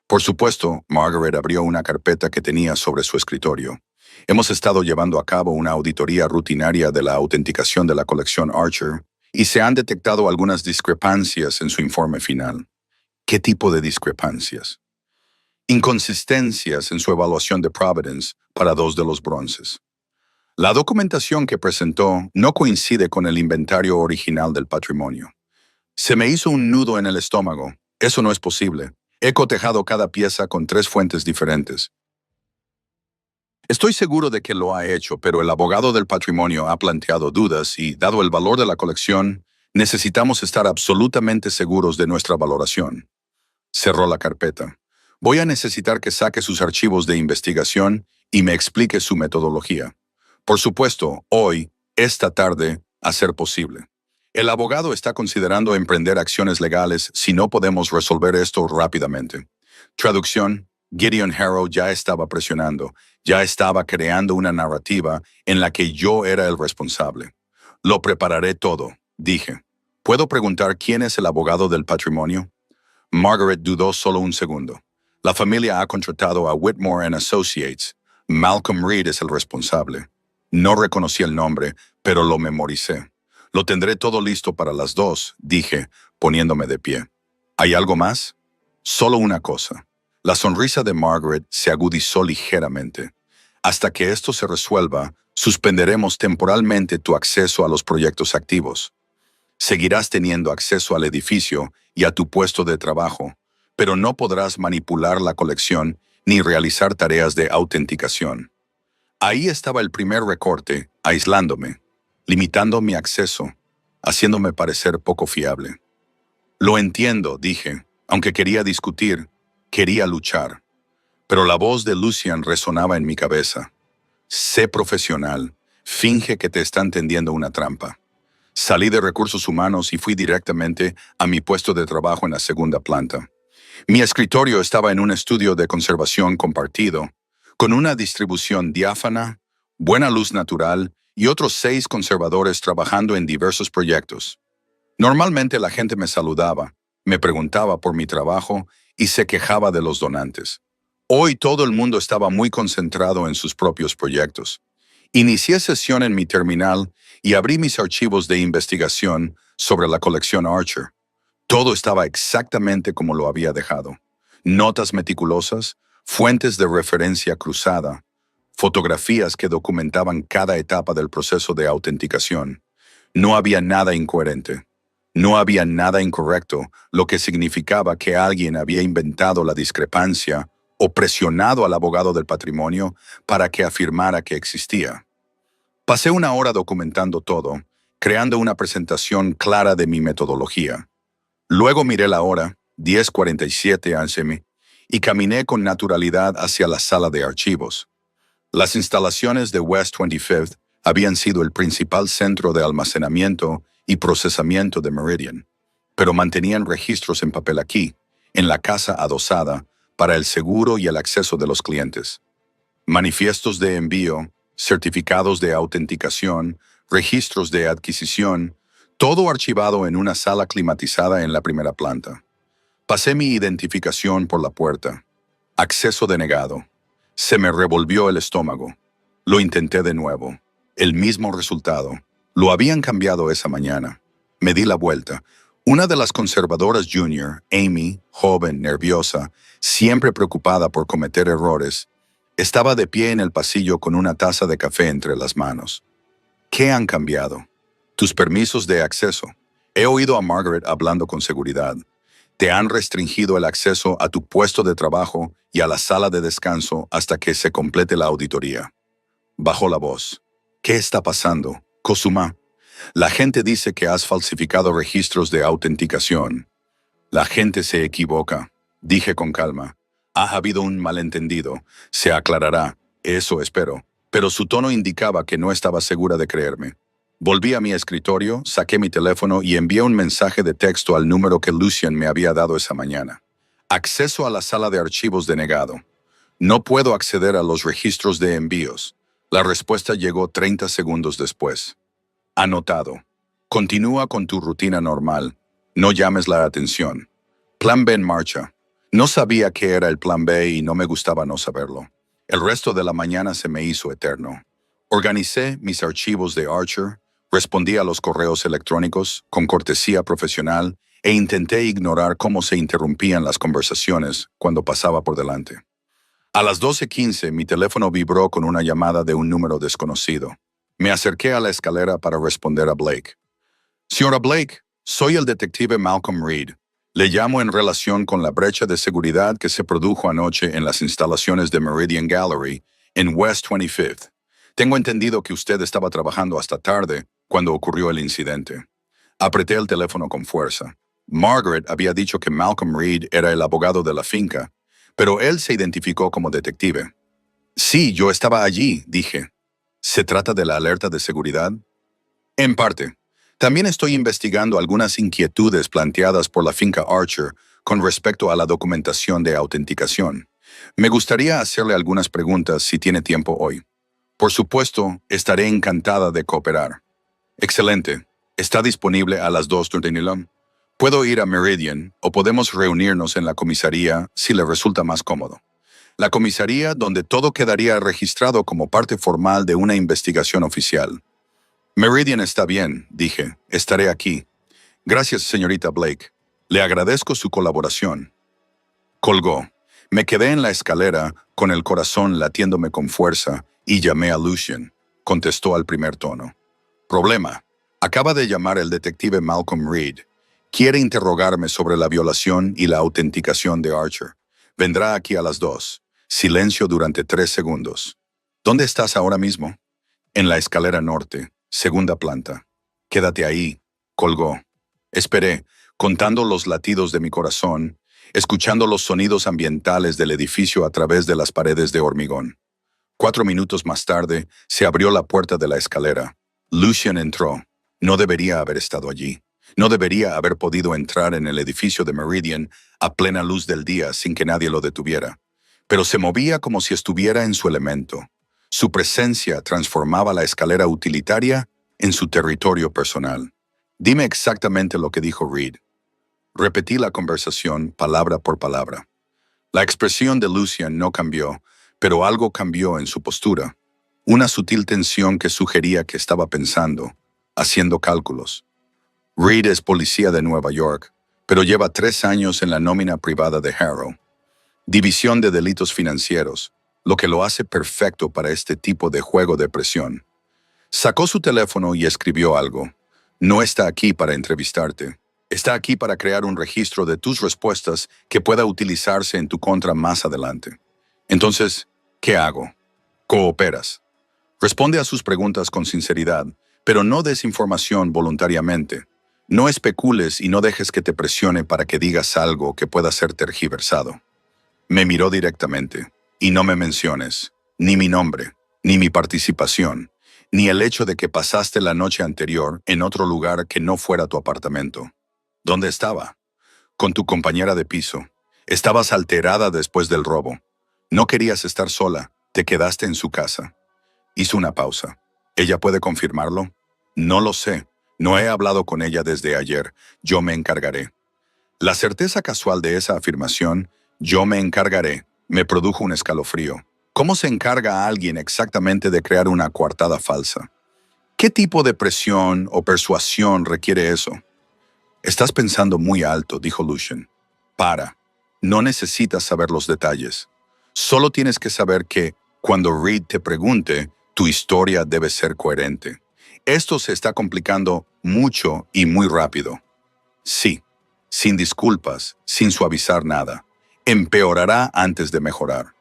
Por supuesto, Margaret abrió una carpeta que tenía sobre su escritorio. Hemos estado llevando a cabo una auditoría rutinaria de la autenticación de la colección Archer y se han detectado algunas discrepancias en su informe final. ¿Qué tipo de discrepancias? Inconsistencias en su evaluación de Providence para 2 de los bronces. La documentación que presentó no coincide con el inventario original del patrimonio. Se me hizo un nudo en el estómago. Eso no es posible. He cotejado cada pieza con 3 fuentes diferentes. Estoy seguro de que lo ha hecho, pero el abogado del patrimonio ha planteado dudas y, dado el valor de la colección, necesitamos estar absolutamente seguros de nuestra valoración. Cerró la carpeta. Voy a necesitar que saque sus archivos de investigación y me explique su metodología. Por supuesto, hoy, esta tarde, a ser posible. El abogado está considerando emprender acciones legales si no podemos resolver esto rápidamente. Traducción: Gideon Harrow ya estaba presionando, ya estaba creando una narrativa en la que yo era el responsable. Lo prepararé todo, dije. ¿Puedo preguntar quién es el abogado del patrimonio? Margaret dudó solo un segundo. La familia ha contratado a Whitmore and Associates. Malcolm Reed es el responsable. No reconocí el nombre, pero lo memoricé. Lo tendré todo listo para las 2, dije, poniéndome de pie. ¿Hay algo más? Solo una cosa. La sonrisa de Margaret se agudizó ligeramente. Hasta que esto se resuelva, suspenderemos temporalmente tu acceso a los proyectos activos. Seguirás teniendo acceso al edificio y a tu puesto de trabajo, pero no podrás manipular la colección ni realizar tareas de autenticación. Ahí estaba el primer recorte, aislándome, limitando mi acceso, haciéndome parecer poco fiable. Lo entiendo, dije, aunque quería discutir, quería luchar. Pero la voz de Lucian resonaba en mi cabeza. Sé profesional, finge que te están tendiendo una trampa. Salí de recursos humanos y fui directamente a mi puesto de trabajo en la segunda planta. Mi escritorio estaba en un estudio de conservación compartido, con una distribución diáfana, buena luz natural y otros 6 conservadores trabajando en diversos proyectos. Normalmente la gente me saludaba, me preguntaba por mi trabajo y se quejaba de los donantes. Hoy todo el mundo estaba muy concentrado en sus propios proyectos. Inicié sesión en mi terminal y abrí mis archivos de investigación sobre la colección Archer. Todo estaba exactamente como lo había dejado. Notas meticulosas, fuentes de referencia cruzada, fotografías que documentaban cada etapa del proceso de autenticación. No había nada incoherente. No había nada incorrecto, lo que significaba que alguien había inventado la discrepancia o presionado al abogado del patrimonio para que afirmara que existía. Pasé una hora documentando todo, creando una presentación clara de mi metodología. Luego miré la hora, 10:47 AM, y caminé con naturalidad hacia la sala de archivos. Las instalaciones de West 25th habían sido el principal centro de almacenamiento y procesamiento de Meridian, pero mantenían registros en papel aquí, en la casa adosada, para el seguro y el acceso de los clientes. Manifiestos de envío, certificados de autenticación, registros de adquisición, todo archivado en una sala climatizada en la primera planta. Pasé mi identificación por la puerta. Acceso denegado. Se me revolvió el estómago. Lo intenté de nuevo. El mismo resultado. Lo habían cambiado esa mañana. Me di la vuelta. Una de las conservadoras junior, Amy, joven, nerviosa, siempre preocupada por cometer errores, estaba de pie en el pasillo con una taza de café entre las manos. ¿Qué han cambiado? Tus permisos de acceso. He oído a Margaret hablando con seguridad. Te han restringido el acceso a tu puesto de trabajo y a la sala de descanso hasta que se complete la auditoría. Bajó la voz. ¿Qué está pasando, Kozuma? La gente dice que has falsificado registros de autenticación. La gente se equivoca, dije con calma. Ha habido un malentendido. Se aclarará. Eso espero. Pero su tono indicaba que no estaba segura de creerme. Volví a mi escritorio, saqué mi teléfono y envié un mensaje de texto al número que Lucian me había dado esa mañana. Acceso a la sala de archivos denegado. No puedo acceder a los registros de envíos. La respuesta llegó 30 segundos después. Anotado. Continúa con tu rutina normal. No llames la atención. Plan B en marcha. No sabía qué era el plan B y no me gustaba no saberlo. El resto de la mañana se me hizo eterno. Organicé mis archivos de Archer, respondí a los correos electrónicos con cortesía profesional e intenté ignorar cómo se interrumpían las conversaciones cuando pasaba por delante. A las 12:15 mi teléfono vibró con una llamada de un número desconocido. Me acerqué a la escalera para responder a Blake. Señora Blake, soy el detective Malcolm Reed. Le llamo en relación con la brecha de seguridad que se produjo anoche en las instalaciones de Meridian Gallery en West 25th. Tengo entendido que usted estaba trabajando hasta tarde cuando ocurrió el incidente. Apreté el teléfono con fuerza. Margaret había dicho que Malcolm Reed era el abogado de la finca, pero él se identificó como detective. Sí, yo estaba allí, dije. ¿Se trata de la alerta de seguridad? En parte. También estoy investigando algunas inquietudes planteadas por la finca Archer con respecto a la documentación de autenticación. Me gustaría hacerle algunas preguntas si tiene tiempo hoy. Por supuesto, estaré encantada de cooperar. Excelente. ¿Está disponible a las 2:30? Puedo ir a Meridian o podemos reunirnos en la comisaría si le resulta más cómodo. La comisaría donde todo quedaría registrado como parte formal de una investigación oficial. Meridian está bien, dije. Estaré aquí. Gracias, señorita Blake. Le agradezco su colaboración. Colgó. Me quedé en la escalera, con el corazón latiéndome con fuerza, y llamé a Lucien. Contestó al primer tono. Problema. Acaba de llamar el detective Malcolm Reed. Quiere interrogarme sobre la violación y la autenticación de Archer. Vendrá aquí a las 2. Silencio durante 3 segundos. ¿Dónde estás ahora mismo? En la escalera norte, segunda planta. Quédate ahí. Colgó. Esperé, contando los latidos de mi corazón, escuchando los sonidos ambientales del edificio a través de las paredes de hormigón. 4 minutos más tarde, se abrió la puerta de la escalera. Lucien entró. No debería haber estado allí. No debería haber podido entrar en el edificio de Meridian a plena luz del día sin que nadie lo detuviera. Pero se movía como si estuviera en su elemento. Su presencia transformaba la escalera utilitaria en su territorio personal. Dime exactamente lo que dijo Reed. Repetí la conversación palabra por palabra. La expresión de Lucien no cambió, pero algo cambió en su postura. Una sutil tensión que sugería que estaba pensando, haciendo cálculos. Reed es policía de Nueva York, pero lleva 3 años en la nómina privada de Harrow. División de Delitos Financieros, lo que lo hace perfecto para este tipo de juego de presión. Sacó su teléfono y escribió algo. No está aquí para entrevistarte. Está aquí para crear un registro de tus respuestas que pueda utilizarse en tu contra más adelante. Entonces, ¿qué hago? Cooperas. Responde a sus preguntas con sinceridad, pero no des información voluntariamente. No especules y no dejes que te presione para que digas algo que pueda ser tergiversado. Me miró directamente. Y no me menciones, ni mi nombre, ni mi participación, ni el hecho de que pasaste la noche anterior en otro lugar que no fuera tu apartamento. ¿Dónde estaba? Con tu compañera de piso. Estabas alterada después del robo. No querías estar sola, te quedaste en su casa. Hizo una pausa. ¿Ella puede confirmarlo? No lo sé. No he hablado con ella desde ayer. Yo me encargaré. La certeza casual de esa afirmación, yo me encargaré, me produjo un escalofrío. ¿Cómo se encarga a alguien exactamente de crear una coartada falsa? ¿Qué tipo de presión o persuasión requiere eso? Estás pensando muy alto, dijo Lucien. Para. No necesitas saber los detalles. Solo tienes que saber que, cuando Reed te pregunte, tu historia debe ser coherente. Esto se está complicando mucho y muy rápido. Sí, sin disculpas, sin suavizar nada. Empeorará antes de mejorar.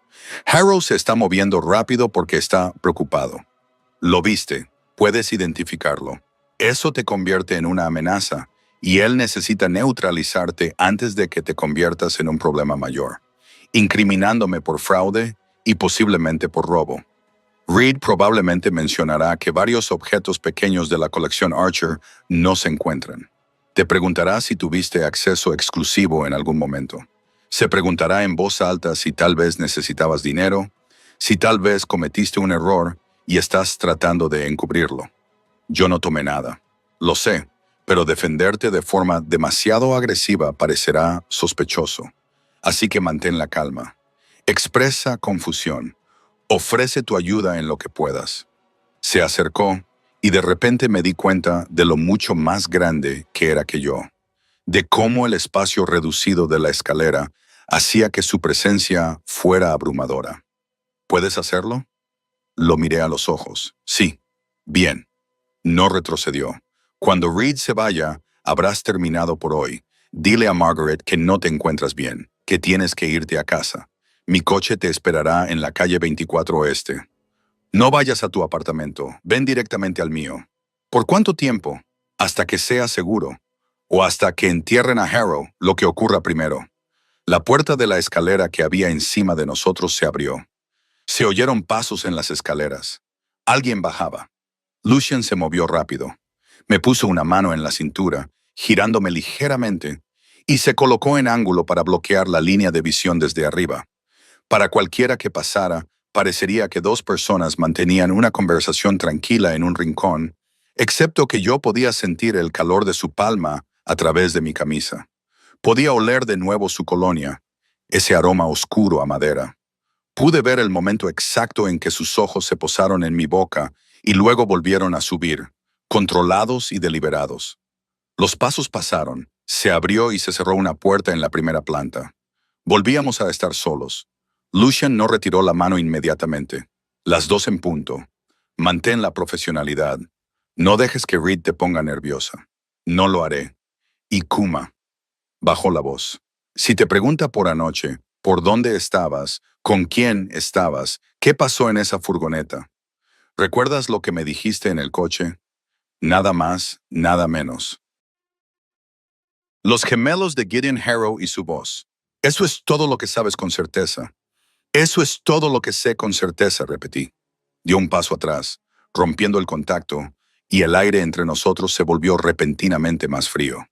Harrow se está moviendo rápido porque está preocupado. Lo viste, puedes identificarlo. Eso te convierte en una amenaza y él necesita neutralizarte antes de que te conviertas en un problema mayor, incriminándome por fraude y posiblemente por robo. Reed probablemente mencionará que varios objetos pequeños de la colección Archer no se encuentran. Te preguntará si tuviste acceso exclusivo en algún momento. Se preguntará en voz alta si tal vez necesitabas dinero, si tal vez cometiste un error y estás tratando de encubrirlo. Yo no tomé nada. Lo sé, pero defenderte de forma demasiado agresiva parecerá sospechoso. Así que mantén la calma. Expresa confusión. Ofrece tu ayuda en lo que puedas. Se acercó y de repente me di cuenta de lo mucho más grande que era que yo, de cómo el espacio reducido de la escalera hacía que su presencia fuera abrumadora. ¿Puedes hacerlo? Lo miré a los ojos. Sí. Bien. No retrocedió. Cuando Reed se vaya, habrás terminado por hoy. Dile a Margaret que no te encuentras bien, que tienes que irte a casa. Mi coche te esperará en la calle 24 Oeste. No vayas a tu apartamento, ven directamente al mío. ¿Por cuánto tiempo? Hasta que sea seguro. O hasta que entierren a Harrow, lo que ocurra primero. La puerta de la escalera que había encima de nosotros se abrió. Se oyeron pasos en las escaleras. Alguien bajaba. Lucien se movió rápido. Me puso una mano en la cintura, girándome ligeramente, y se colocó en ángulo para bloquear la línea de visión desde arriba. Para cualquiera que pasara, parecería que 2 personas mantenían una conversación tranquila en un rincón, excepto que yo podía sentir el calor de su palma a través de mi camisa. Podía oler de nuevo su colonia, ese aroma oscuro a madera. Pude ver el momento exacto en que sus ojos se posaron en mi boca y luego volvieron a subir, controlados y deliberados. Los pasos pasaron, se abrió y se cerró una puerta en la primera planta. Volvíamos a estar solos. Lucian no retiró la mano inmediatamente. Las 2 en punto. Mantén la profesionalidad. No dejes que Reed te ponga nerviosa. No lo haré. Y Kuma bajó la voz. Si te pregunta por anoche, ¿por dónde estabas? ¿Con quién estabas? ¿Qué pasó en esa furgoneta? ¿Recuerdas lo que me dijiste en el coche? Nada más, nada menos. Los gemelos de Gideon Harrow y su voz. Eso es todo lo que sabes con certeza. Eso es todo lo que sé con certeza, repetí. Dio un paso atrás, rompiendo el contacto, y el aire entre nosotros se volvió repentinamente más frío.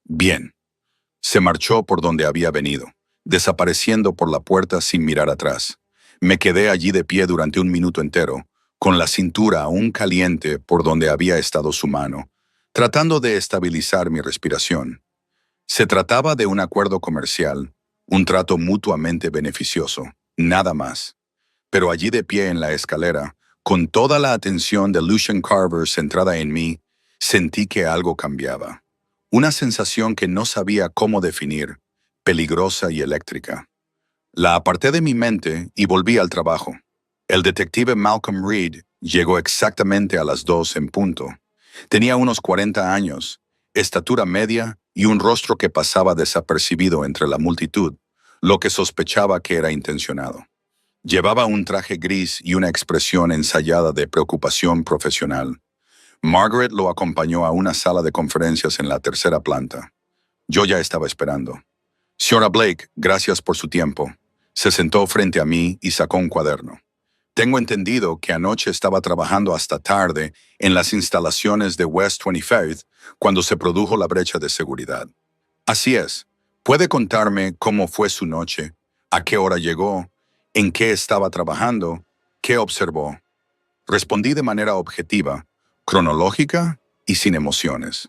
Bien. Se marchó por donde había venido, desapareciendo por la puerta sin mirar atrás. Me quedé allí de pie durante un minuto entero, con la cintura aún caliente por donde había estado su mano, tratando de estabilizar mi respiración. Se trataba de un acuerdo comercial, un trato mutuamente beneficioso, nada más. Pero allí de pie en la escalera, con toda la atención de Lucian Carver centrada en mí, sentí que algo cambiaba. Una sensación que no sabía cómo definir, peligrosa y eléctrica. La aparté de mi mente y volví al trabajo. El detective Malcolm Reed llegó exactamente a las 2 en punto. Tenía unos 40 años, estatura media y un rostro que pasaba desapercibido entre la multitud, lo que sospechaba que era intencionado. Llevaba un traje gris y una expresión ensayada de preocupación profesional. Margaret lo acompañó a una sala de conferencias en la tercera planta. Yo ya estaba esperando. Señora Blake, gracias por su tiempo. Se sentó frente a mí y sacó un cuaderno. Tengo entendido que anoche estaba trabajando hasta tarde en las instalaciones de West 25th cuando se produjo la brecha de seguridad. Así es. ¿Puede contarme cómo fue su noche? ¿A qué hora llegó? ¿En qué estaba trabajando? ¿Qué observó? Respondí de manera objetiva, cronológica y sin emociones.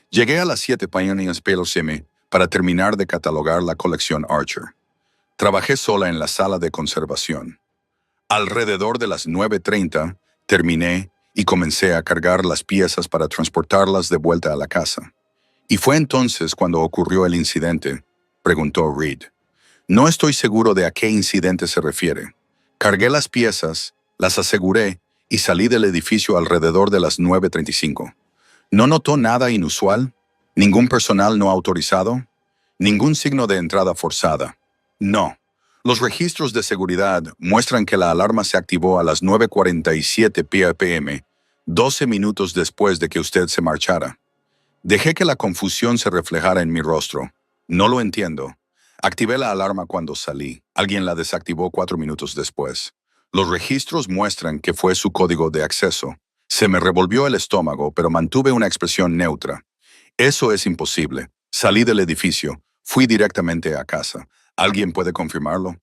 Llegué a las 7 p.m. para terminar de catalogar la colección Archer. Trabajé sola en la sala de conservación. Alrededor de las 9:30 terminé y comencé a cargar las piezas para transportarlas de vuelta a la casa. ¿Y fue entonces cuando ocurrió el incidente?, preguntó Reed. No estoy seguro de a qué incidente se refiere. Cargué las piezas, las aseguré y salí del edificio alrededor de las 9:35. ¿No notó nada inusual? ¿Ningún personal no autorizado? ¿Ningún signo de entrada forzada? No. Los registros de seguridad muestran que la alarma se activó a las 9:47 p.m., 12 minutos después de que usted se marchara. Dejé que la confusión se reflejara en mi rostro. No lo entiendo. Activé la alarma cuando salí. Alguien la desactivó 4 minutos después. Los registros muestran que fue su código de acceso. Se me revolvió el estómago, pero mantuve una expresión neutra. Eso es imposible. Salí del edificio. Fui directamente a casa. ¿Alguien puede confirmarlo?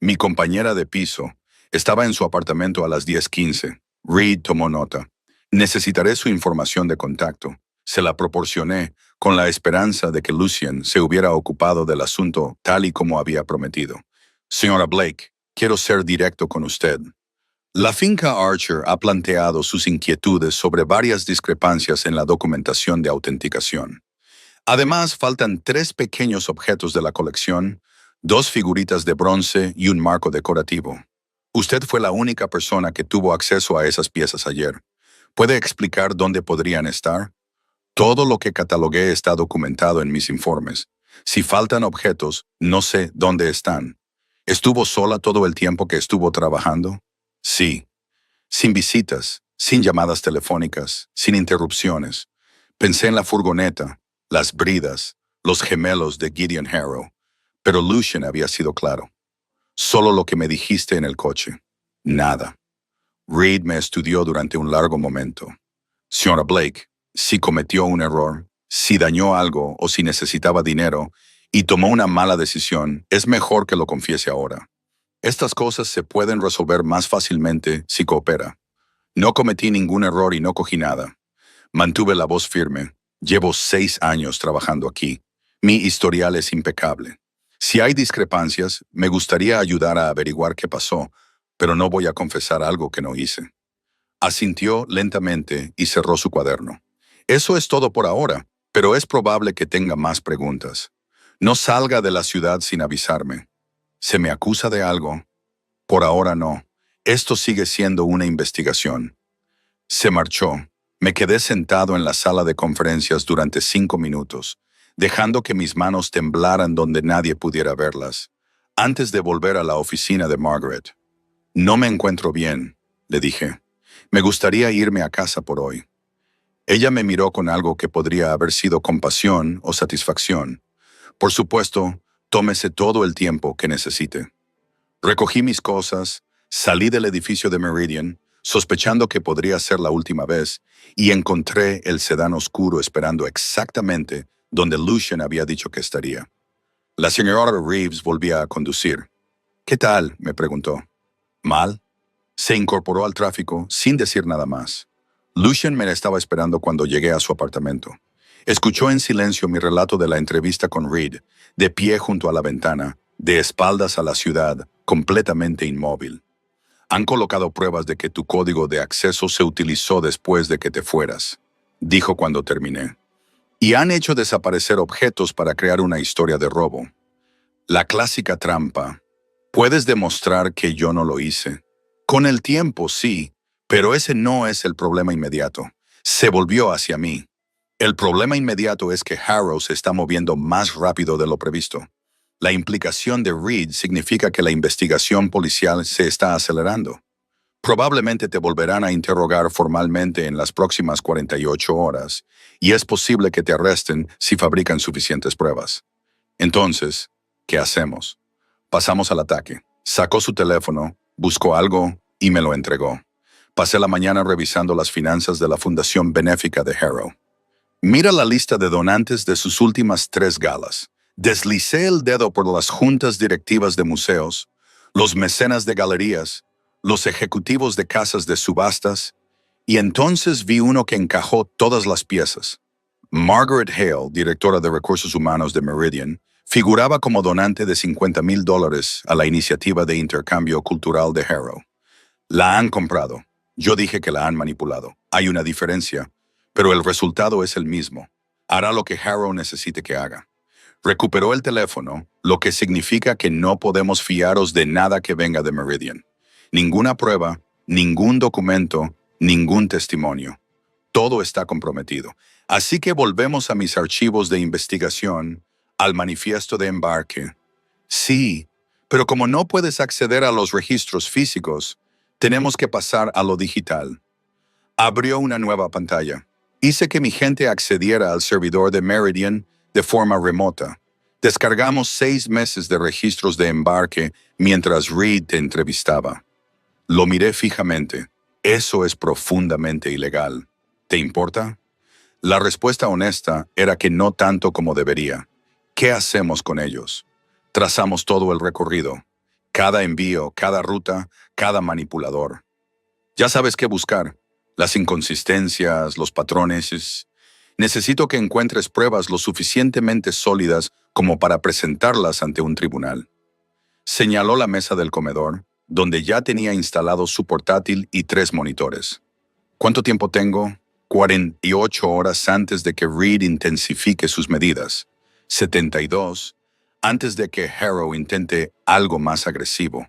Mi compañera de piso estaba en su apartamento a las 10:15. Reed tomó nota. Necesitaré su información de contacto. Se la proporcioné con la esperanza de que Lucian se hubiera ocupado del asunto tal y como había prometido. Señora Blake, quiero ser directo con usted. La finca Archer ha planteado sus inquietudes sobre varias discrepancias en la documentación de autenticación. Además, faltan 3 pequeños objetos de la colección, 2 figuritas de bronce y un marco decorativo. Usted fue la única persona que tuvo acceso a esas piezas ayer. ¿Puede explicar dónde podrían estar? Todo lo que catalogué está documentado en mis informes. Si faltan objetos, no sé dónde están. ¿Estuvo sola todo el tiempo que estuvo trabajando? Sí. Sin visitas, sin llamadas telefónicas, sin interrupciones. Pensé en la furgoneta, las bridas, los gemelos de Gideon Harrow. Pero Lucian había sido claro. Solo lo que me dijiste en el coche. Nada. Reed me estudió durante un largo momento. Señora Blake, si cometió un error, si dañó algo o si necesitaba dinero y tomó una mala decisión, es mejor que lo confiese ahora. Estas cosas se pueden resolver más fácilmente si coopera. No cometí ningún error y no cogí nada. Mantuve la voz firme. Llevo 6 años trabajando aquí. Mi historial es impecable. Si hay discrepancias, me gustaría ayudar a averiguar qué pasó, pero no voy a confesar algo que no hice. Asintió lentamente y cerró su cuaderno. Eso es todo por ahora, pero es probable que tenga más preguntas. No salga de la ciudad sin avisarme. ¿Se me acusa de algo? Por ahora no. Esto sigue siendo una investigación. Se marchó. Me quedé sentado en la sala de conferencias durante 5 minutos, dejando que mis manos temblaran donde nadie pudiera verlas, antes de volver a la oficina de Margaret. No me encuentro bien, le dije. Me gustaría irme a casa por hoy. Ella me miró con algo que podría haber sido compasión o satisfacción. Por supuesto, tómese todo el tiempo que necesite. Recogí mis cosas, salí del edificio de Meridian, sospechando que podría ser la última vez, y encontré el sedán oscuro esperando exactamente donde Lucian había dicho que estaría. La señora Reeves volvía a conducir. ¿Qué tal?, me preguntó. ¿Mal? Se incorporó al tráfico sin decir nada más. Lucian me estaba esperando cuando llegué a su apartamento. Escuchó en silencio mi relato de la entrevista con Reed, de pie junto a la ventana, de espaldas a la ciudad, completamente inmóvil. Han colocado pruebas de que tu código de acceso se utilizó después de que te fueras, dijo cuando terminé. Y han hecho desaparecer objetos para crear una historia de robo. La clásica trampa. Puedes demostrar que yo no lo hice. Con el tiempo, sí, pero ese no es el problema inmediato. Se volvió hacia mí. El problema inmediato es que Harrow se está moviendo más rápido de lo previsto. La implicación de Reed significa que la investigación policial se está acelerando. Probablemente te volverán a interrogar formalmente en las próximas 48 horas, y es posible que te arresten si fabrican suficientes pruebas. Entonces, ¿qué hacemos? Pasamos al ataque. Sacó su teléfono, buscó algo y me lo entregó. Pasé la mañana revisando las finanzas de la Fundación Benéfica de Harrow. Mira la lista de donantes de sus últimas 3 galas. Deslicé el dedo por las juntas directivas de museos, los mecenas de galerías, los ejecutivos de casas de subastas, y entonces vi uno que encajó todas las piezas. Margaret Hale, directora de Recursos Humanos de Meridian, figuraba como donante de $50,000 a la iniciativa de intercambio cultural de Harrow. La han comprado. Yo dije que la han manipulado. Hay una diferencia, pero el resultado es el mismo. Hará lo que Harrow necesite que haga. Recuperó el teléfono, lo que significa que no podemos fiaros de nada que venga de Meridian. Ninguna prueba, ningún documento, ningún testimonio. Todo está comprometido. Así que volvemos a mis archivos de investigación, al manifiesto de embarque. Sí, pero como no puedes acceder a los registros físicos, tenemos que pasar a lo digital. Abrió una nueva pantalla. Hice que mi gente accediera al servidor de Meridian de forma remota. Descargamos 6 meses de registros de embarque mientras Reed te entrevistaba. Lo miré fijamente. Eso es profundamente ilegal. ¿Te importa? La respuesta honesta era que no tanto como debería. ¿Qué hacemos con ellos? Trazamos todo el recorrido. Cada envío, cada ruta, cada manipulador. Ya sabes qué buscar. Las inconsistencias, los patrones. Necesito que encuentres pruebas lo suficientemente sólidas como para presentarlas ante un tribunal. Señaló la mesa del comedor, donde ya tenía instalado su portátil y 3 monitores. ¿Cuánto tiempo tengo? 48 horas antes de que Reed intensifique sus medidas. 72, antes de que Harrow intente algo más agresivo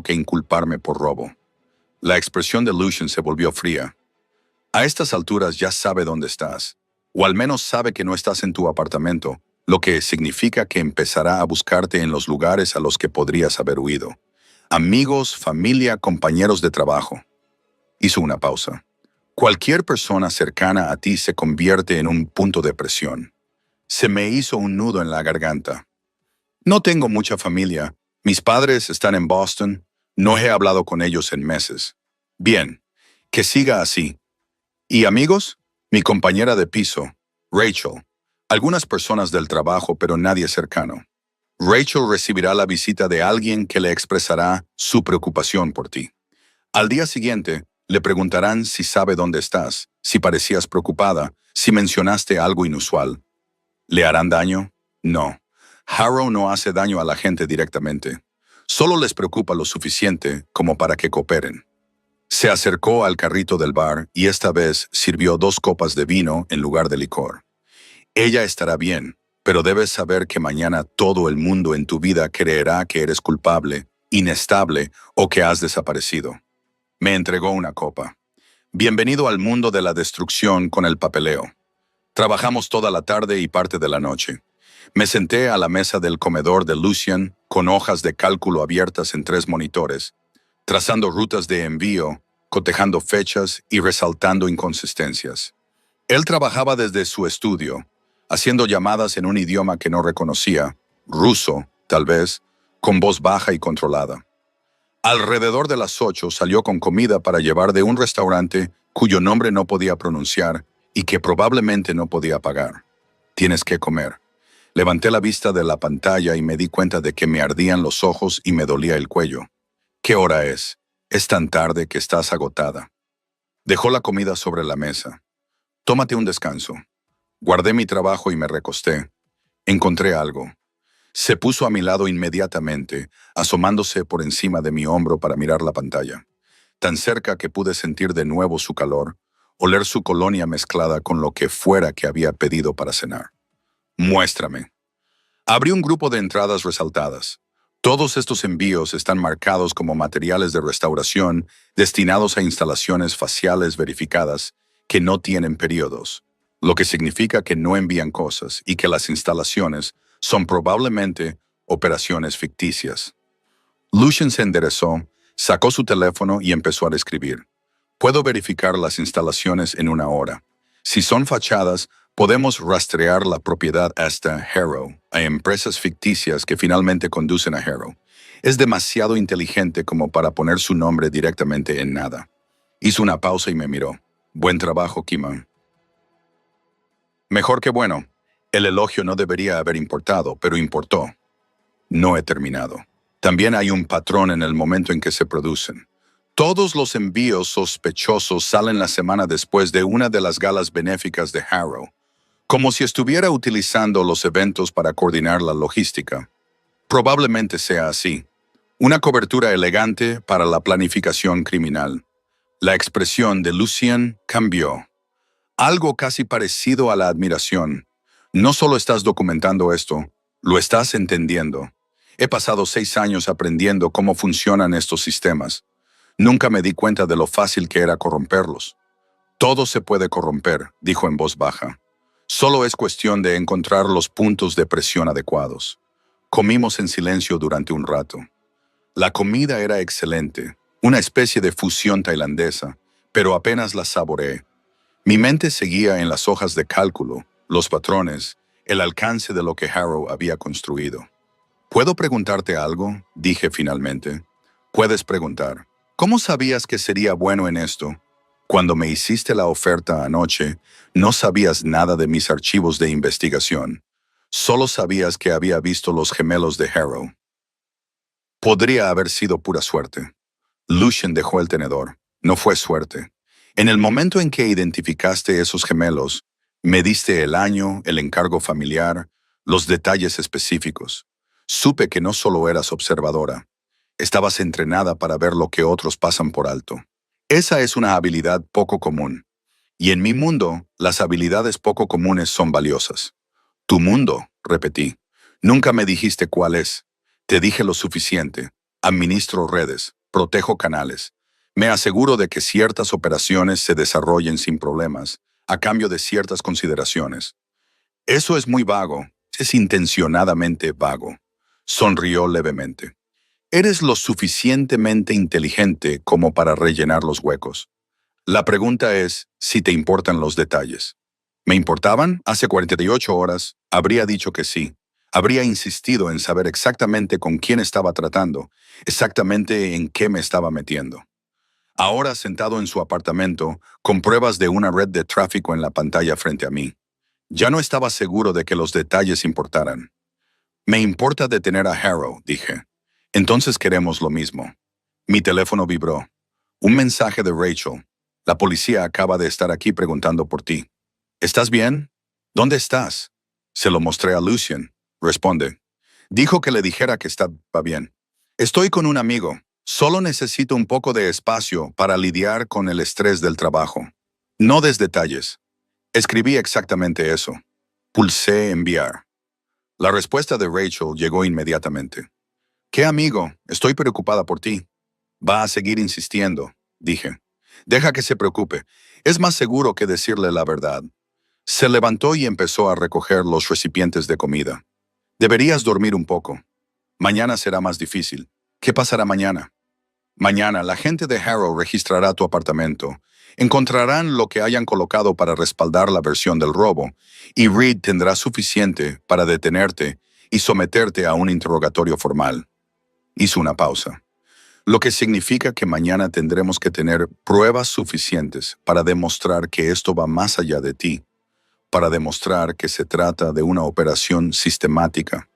que inculparme por robo. La expresión de Lucian se volvió fría. A estas alturas ya sabe dónde estás, o al menos sabe que no estás en tu apartamento, lo que significa que empezará a buscarte en los lugares a los que podrías haber huido. Amigos, familia, compañeros de trabajo. Hizo una pausa. Cualquier persona cercana a ti se convierte en un punto de presión. Se me hizo un nudo en la garganta. No tengo mucha familia. Mis padres están en Boston. No he hablado con ellos en meses. Bien, que siga así. ¿Y amigos? Mi compañera de piso, Rachel. Algunas personas del trabajo, pero nadie cercano. Rachel recibirá la visita de alguien que le expresará su preocupación por ti. Al día siguiente, le preguntarán si sabe dónde estás, si parecías preocupada, si mencionaste algo inusual. ¿Le harán daño? No. Harrow no hace daño a la gente directamente. Solo les preocupa lo suficiente como para que cooperen. Se acercó al carrito del bar y esta vez sirvió 2 copas de vino en lugar de licor. Ella estará bien. pero debes saber que mañana todo el mundo en tu vida creerá que eres culpable, inestable o que has desaparecido. Me entregó una copa. Bienvenido al mundo de la destrucción con el papeleo. Trabajamos toda la tarde y parte de la noche. Me senté a la mesa del comedor de Lucian con hojas de cálculo abiertas en 3 monitores, trazando rutas de envío, cotejando fechas y resaltando inconsistencias. Él trabajaba desde su estudio, haciendo llamadas en un idioma que no reconocía, ruso, tal vez, con voz baja y controlada. Alrededor de las 8 salió con comida para llevar de un restaurante cuyo nombre no podía pronunciar y que probablemente no podía pagar. Tienes que comer. Levanté la vista de la pantalla y me di cuenta de que me ardían los ojos y me dolía el cuello. ¿Qué hora es? Es tan tarde que estás agotada. Dejó la comida sobre la mesa. Tómate un descanso. Guardé mi trabajo y me recosté. Encontré algo. Se puso a mi lado inmediatamente, asomándose por encima de mi hombro para mirar la pantalla. Tan cerca que pude sentir de nuevo su calor, oler su colonia mezclada con lo que fuera que había pedido para cenar. Muéstrame. Abrí un grupo de entradas resaltadas. Todos estos envíos están marcados como materiales de restauración destinados a instalaciones faciales verificadas que no tienen periodos, lo que significa que no envían cosas y que las instalaciones son probablemente operaciones ficticias. Lucian se enderezó, sacó su teléfono y empezó a escribir. Puedo verificar las instalaciones en 1 hora. Si son fachadas, podemos rastrear la propiedad hasta Harrow, a empresas ficticias que finalmente conducen a Harrow. Es demasiado inteligente como para poner su nombre directamente en nada. Hizo una pausa y me miró. Buen trabajo, Kima. Mejor que bueno. El elogio no debería haber importado, pero importó. No he terminado. También hay un patrón en el momento en que se producen. Todos los envíos sospechosos salen la semana después de una de las galas benéficas de Harrow, como si estuviera utilizando los eventos para coordinar la logística. Probablemente sea así. Una cobertura elegante para la planificación criminal. La expresión de Lucian cambió. Algo casi parecido a la admiración. No solo estás documentando esto, lo estás entendiendo. He pasado 6 años aprendiendo cómo funcionan estos sistemas. Nunca me di cuenta de lo fácil que era corromperlos. Todo se puede corromper, dijo en voz baja. Solo es cuestión de encontrar los puntos de presión adecuados. Comimos en silencio durante un rato. La comida era excelente, una especie de fusión tailandesa, pero apenas la saboreé. Mi mente seguía en las hojas de cálculo, los patrones, el alcance de lo que Harrow había construido. ¿Puedo preguntarte algo?, dije finalmente. Puedes preguntar. ¿Cómo sabías que sería bueno en esto? Cuando me hiciste la oferta anoche, no sabías nada de mis archivos de investigación. Solo sabías que había visto los gemelos de Harrow. Podría haber sido pura suerte. Lucian dejó el tenedor. No fue suerte. En el momento en que identificaste esos gemelos, me diste el año, el encargo familiar, los detalles específicos. Supe que no solo eras observadora. Estabas entrenada para ver lo que otros pasan por alto. Esa es una habilidad poco común. Y en mi mundo, las habilidades poco comunes son valiosas. Tu mundo, repetí. Nunca me dijiste cuál es. Te dije lo suficiente. Administro redes, protejo canales. Me aseguro de que ciertas operaciones se desarrollen sin problemas, a cambio de ciertas consideraciones. Eso es muy vago, es intencionadamente vago. Sonrió levemente. Eres lo suficientemente inteligente como para rellenar los huecos. La pregunta es si te importan los detalles. ¿Me importaban? Hace 48 horas, habría dicho que sí. Habría insistido en saber exactamente con quién estaba tratando, exactamente en qué me estaba metiendo. Ahora sentado en su apartamento, con pruebas de una red de tráfico en la pantalla frente a mí. Ya no estaba seguro de que los detalles importaran. Me importa detener a Harrow, dije. Entonces queremos lo mismo. Mi teléfono vibró. Un mensaje de Rachel. La policía acaba de estar aquí preguntando por ti. ¿Estás bien? ¿Dónde estás? Se lo mostré a Lucian. Responde. Dijo que le dijera que estaba bien. Estoy con un amigo. Solo necesito un poco de espacio para lidiar con el estrés del trabajo. No des detalles. Escribí exactamente eso. Pulsé enviar. La respuesta de Rachel llegó inmediatamente. «¿Qué, amigo? Estoy preocupada por ti». «Va a seguir insistiendo», dije. «Deja que se preocupe. Es más seguro que decirle la verdad». Se levantó y empezó a recoger los recipientes de comida. «Deberías dormir un poco. Mañana será más difícil». «¿Qué pasará mañana?» «Mañana la gente de Harrow registrará tu apartamento. Encontrarán lo que hayan colocado para respaldar la versión del robo, y Reed tendrá suficiente para detenerte y someterte a un interrogatorio formal». Hizo una pausa. «Lo que significa que mañana tendremos que tener pruebas suficientes para demostrar que esto va más allá de ti, para demostrar que se trata de una operación sistemática,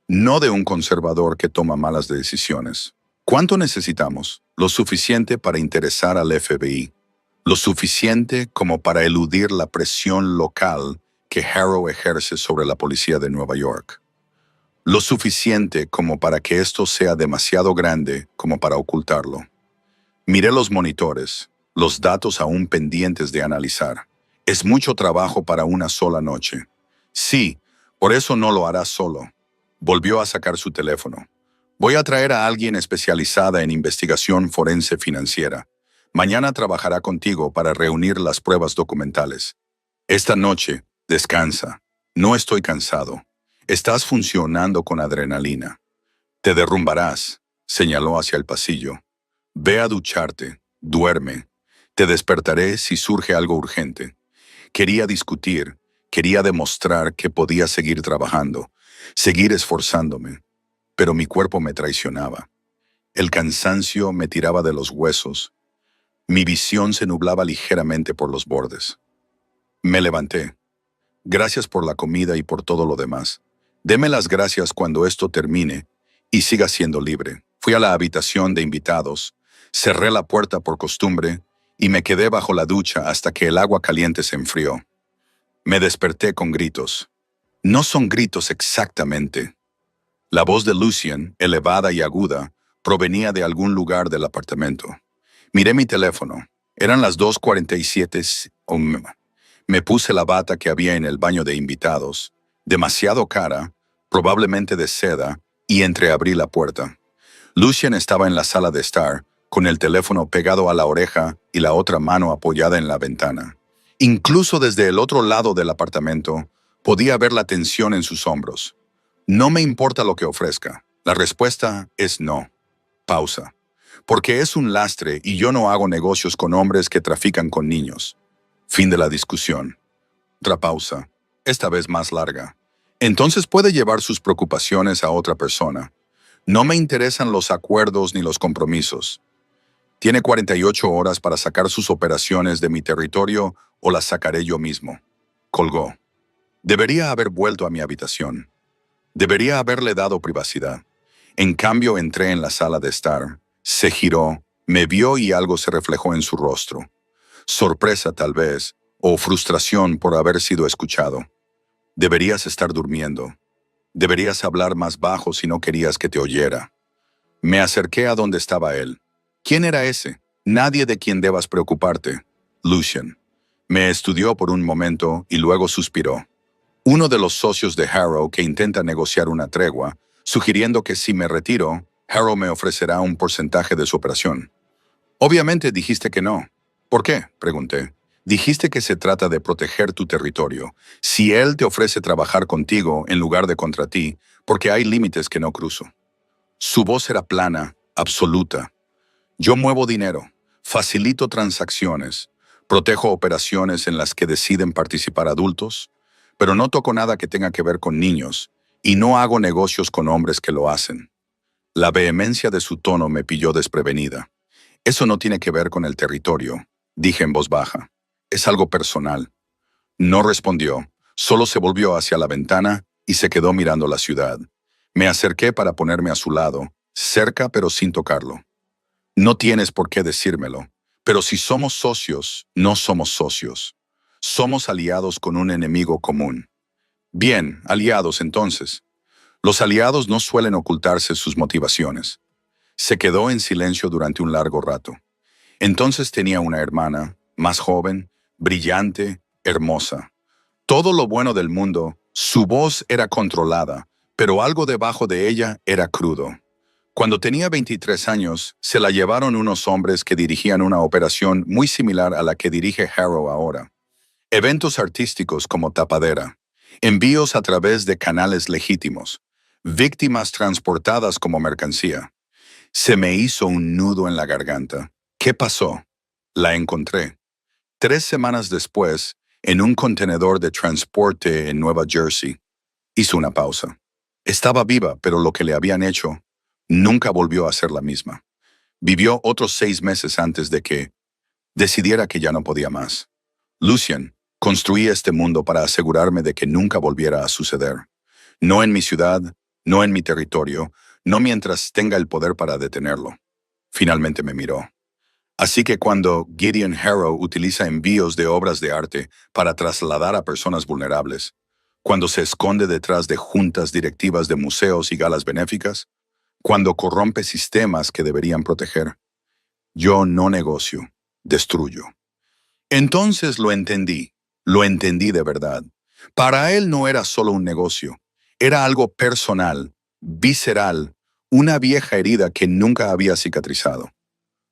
no de un conservador que toma malas decisiones. ¿Cuánto necesitamos? Lo suficiente para interesar al FBI, lo suficiente como para eludir la presión local que Harrow ejerce sobre la policía de Nueva York. Lo suficiente como para que esto sea demasiado grande como para ocultarlo. Miré los monitores, los datos aún pendientes de analizar. Es mucho trabajo para una sola noche. Sí, por eso no lo hará solo. Volvió a sacar su teléfono. «Voy a traer a alguien especializada en investigación forense financiera. Mañana trabajará contigo para reunir las pruebas documentales. Esta noche, descansa. No estoy cansado. Estás funcionando con adrenalina. Te derrumbarás», señaló hacia el pasillo. «Ve a ducharte, duerme. Te despertaré si surge algo urgente». Quería discutir, quería demostrar que podía seguir trabajando, seguir esforzándome, pero mi cuerpo me traicionaba. El cansancio me tiraba de los huesos. Mi visión se nublaba ligeramente por los bordes. Me levanté. «Gracias por la comida y por todo lo demás. Deme las gracias cuando esto termine y siga siendo libre». Fui a la habitación de invitados, cerré la puerta por costumbre y me quedé bajo la ducha hasta que el agua caliente se enfrió. Me desperté con gritos. No son gritos exactamente. La voz de Lucien, elevada y aguda, provenía de algún lugar del apartamento. Miré mi teléfono. Eran las 2:47. Me puse la bata que había en el baño de invitados, demasiado cara, probablemente de seda, y entreabrí la puerta. Lucien estaba en la sala de estar, con el teléfono pegado a la oreja y la otra mano apoyada en la ventana. Incluso desde el otro lado del apartamento, podía ver la tensión en sus hombros. «No me importa lo que ofrezca». La respuesta es no. Pausa. «Porque es un lastre y yo no hago negocios con hombres que trafican con niños». Fin de la discusión. Otra pausa, esta vez más larga. «Entonces puede llevar sus preocupaciones a otra persona. No me interesan los acuerdos ni los compromisos. Tiene 48 horas para sacar sus operaciones de mi territorio o las sacaré yo mismo». Colgó. Debería haber vuelto a mi habitación. Debería haberle dado privacidad. En cambio, entré en la sala de estar. Se giró, me vio y algo se reflejó en su rostro. Sorpresa tal vez, o frustración por haber sido escuchado. «Deberías estar durmiendo. Deberías hablar más bajo si no querías que te oyera». Me acerqué a donde estaba él. «¿Quién era ese?» «Nadie de quien debas preocuparte, Lucien». Me estudió por un momento y luego suspiró. «Uno de los socios de Harrow que intenta negociar una tregua, sugiriendo que si me retiro, Harrow me ofrecerá un porcentaje de su operación». «Obviamente dijiste que no». «¿Por qué?», pregunté. «Dijiste que se trata de proteger tu territorio. Si él te ofrece trabajar contigo en lugar de contra ti, porque hay límites que no cruzo». Su voz era plana, absoluta. «Yo muevo dinero, facilito transacciones, protejo operaciones en las que deciden participar adultos, pero no toco nada que tenga que ver con niños y no hago negocios con hombres que lo hacen». La vehemencia de su tono me pilló desprevenida. «Eso no tiene que ver con el territorio», dije en voz baja. «Es algo personal». No respondió, solo se volvió hacia la ventana y se quedó mirando la ciudad. Me acerqué para ponerme a su lado, cerca pero sin tocarlo. «No tienes por qué decírmelo, pero si somos socios, no somos socios. Somos aliados con un enemigo común». «Bien, aliados entonces». Los aliados no suelen ocultarse sus motivaciones. Se quedó en silencio durante un largo rato. Entonces tenía una hermana, más joven, brillante, hermosa. Todo lo bueno del mundo, Su voz era controlada, pero algo debajo de ella era crudo. Cuando tenía 23 años, se la llevaron unos hombres que dirigían una operación muy similar a la que dirige Harrow ahora. Eventos artísticos como tapadera, envíos a través de canales legítimos, víctimas transportadas como mercancía. Se me hizo un nudo en la garganta. ¿Qué pasó? La encontré. 3 semanas después, en un contenedor de transporte en Nueva Jersey. Hizo una pausa. Estaba viva, pero lo que le habían hecho nunca volvió a ser la misma. Vivió otros 6 meses antes de que decidiera que ya no podía más. Lucian, construí este mundo para asegurarme de que nunca volviera a suceder. No en mi ciudad, no en mi territorio, no mientras tenga el poder para detenerlo. Finalmente me miró. Así que cuando Gideon Harrow utiliza envíos de obras de arte para trasladar a personas vulnerables, cuando se esconde detrás de juntas directivas de museos y galas benéficas, cuando corrompe sistemas que deberían proteger, yo no negocio, destruyo. Entonces lo entendí de verdad. Para él no era solo un negocio, era algo personal, visceral, una vieja herida que nunca había cicatrizado.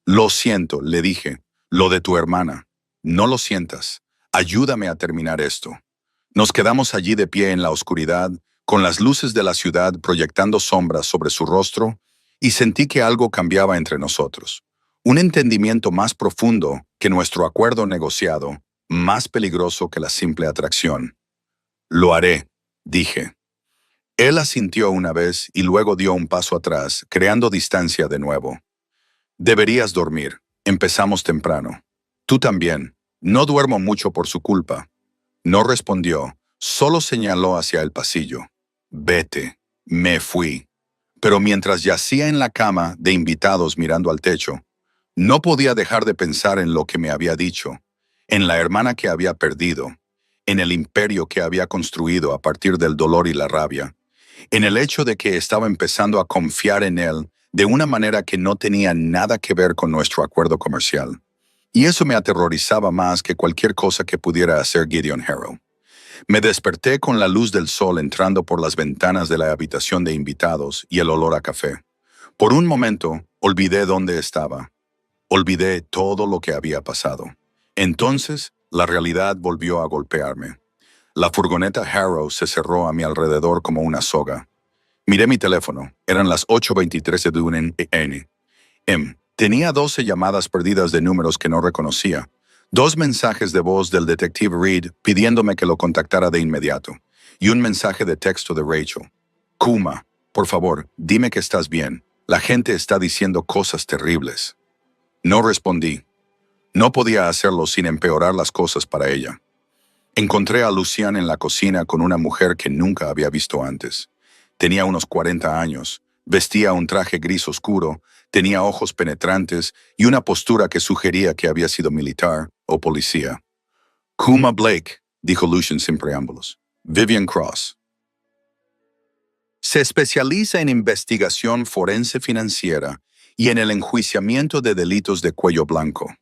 Lo siento, le dije, lo de tu hermana. No lo sientas. Ayúdame a terminar esto. Nos quedamos allí de pie en la oscuridad, con las luces de la ciudad proyectando sombras sobre su rostro, y sentí que algo cambiaba entre nosotros. Un entendimiento más profundo que nuestro acuerdo negociado, más peligroso que la simple atracción. Lo haré, dije. Él asintió una vez y luego dio un paso atrás, creando distancia de nuevo. Deberías dormir. Empezamos temprano. Tú también. No duermo mucho por su culpa. No respondió, solo señaló hacia el pasillo. Vete. Me fui. Pero mientras yacía en la cama de invitados mirando al techo, no podía dejar de pensar en lo que me había dicho, en la hermana que había perdido, en el imperio que había construido a partir del dolor y la rabia, en el hecho de que estaba empezando a confiar en él de una manera que no tenía nada que ver con nuestro acuerdo comercial. Y eso me aterrorizaba más que cualquier cosa que pudiera hacer Gideon Harrow. Me desperté con la luz del sol entrando por las ventanas de la habitación de invitados y el olor a café. Por un momento, olvidé dónde estaba. Olvidé todo lo que había pasado. Entonces, la realidad volvió a golpearme. La furgoneta Harrow se cerró a mi alrededor como una soga. Miré mi teléfono. Eran las 8:23 de n.m. Tenía 12 llamadas perdidas de números que no reconocía. 2 mensajes de voz del detective Reed pidiéndome que lo contactara de inmediato. Y un mensaje de texto de Rachel. Kuma, por favor, dime que estás bien. La gente está diciendo cosas terribles. No respondí. No podía hacerlo sin empeorar las cosas para ella. Encontré a Lucian en la cocina con una mujer que nunca había visto antes. Tenía unos 40 años, vestía un traje gris oscuro, tenía ojos penetrantes y una postura que sugería que había sido militar o policía. Kuma Blake, dijo Lucian sin preámbulos. Vivian Cross. Se especializa en investigación forense financiera y en el enjuiciamiento de delitos de cuello blanco.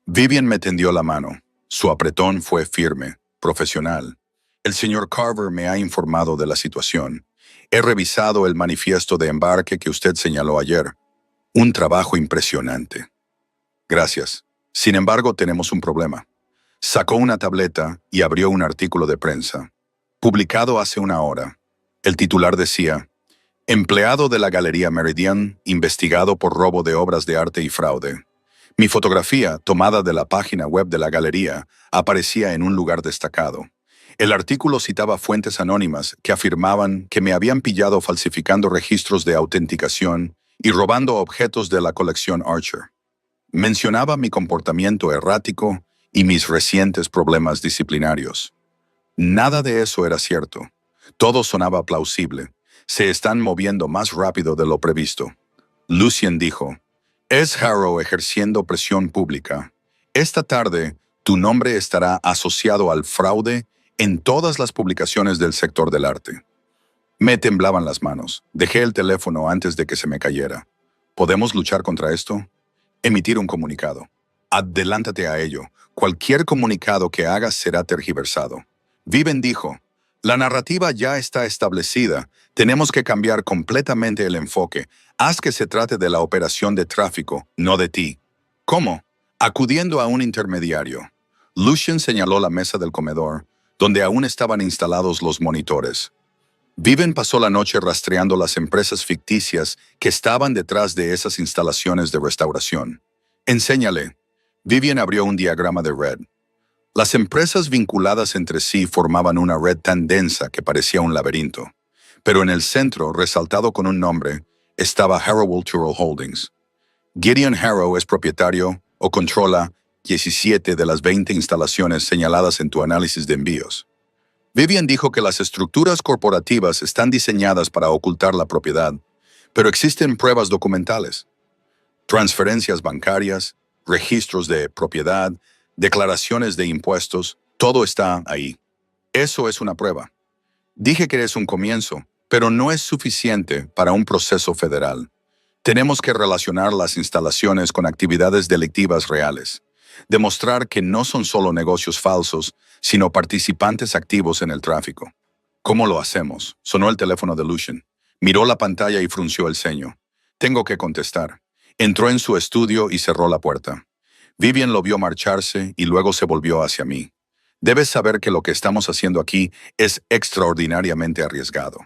Vivian me tendió la mano. Su apretón fue firme, profesional. El señor Carver me ha informado de la situación. He revisado el manifiesto de embarque que usted señaló ayer. Un trabajo impresionante. Gracias. Sin embargo, tenemos un problema. Sacó una tableta y abrió un artículo de prensa. Publicado hace una hora. El titular decía, empleado de la Galería Meridian, investigado por robo de obras de arte y fraude. Mi fotografía, tomada de la página web de la galería, aparecía en un lugar destacado. El artículo citaba fuentes anónimas que afirmaban que me habían pillado falsificando registros de autenticación y robando objetos de la colección Archer. Mencionaba mi comportamiento errático y mis recientes problemas disciplinarios. Nada de eso era cierto. Todo sonaba plausible. Se están moviendo más rápido de lo previsto. Lucian dijo, es Harrow ejerciendo presión pública. Esta tarde, tu nombre estará asociado al fraude en todas las publicaciones del sector del arte. Me temblaban las manos. Dejé el teléfono antes de que se me cayera. ¿Podemos luchar contra esto? Emitir un comunicado. Adelántate a ello. Cualquier comunicado que hagas será tergiversado. Viven dijo, La narrativa ya está establecida. Tenemos que cambiar completamente el enfoque. Haz que se trate de la operación de tráfico, no de ti. ¿Cómo? Acudiendo a un intermediario. Lucian señaló la mesa del comedor, donde aún estaban instalados los monitores. Vivian pasó la noche rastreando las empresas ficticias que estaban detrás de esas instalaciones de restauración. Enséñale. Vivian abrió un diagrama de red. Las empresas vinculadas entre sí formaban una red tan densa que parecía un laberinto. Pero en el centro, resaltado con un nombre, estaba Harrow Cultural Holdings. Gideon Harrow es propietario o controla 17 de las 20 instalaciones señaladas en tu análisis de envíos. Vivian dijo que las estructuras corporativas están diseñadas para ocultar la propiedad, pero existen pruebas documentales. Transferencias bancarias, registros de propiedad, declaraciones de impuestos, todo está ahí. Eso es una prueba. Dije que es un comienzo, pero no es suficiente para un proceso federal. Tenemos que relacionar las instalaciones con actividades delictivas reales. Demostrar que no son solo negocios falsos, sino participantes activos en el tráfico. ¿Cómo lo hacemos? Sonó el teléfono de Lucian. Miró la pantalla y frunció el ceño. Tengo que contestar. Entró en su estudio y cerró la puerta. Vivian lo vio marcharse y luego se volvió hacia mí. Debes saber que lo que estamos haciendo aquí es extraordinariamente arriesgado.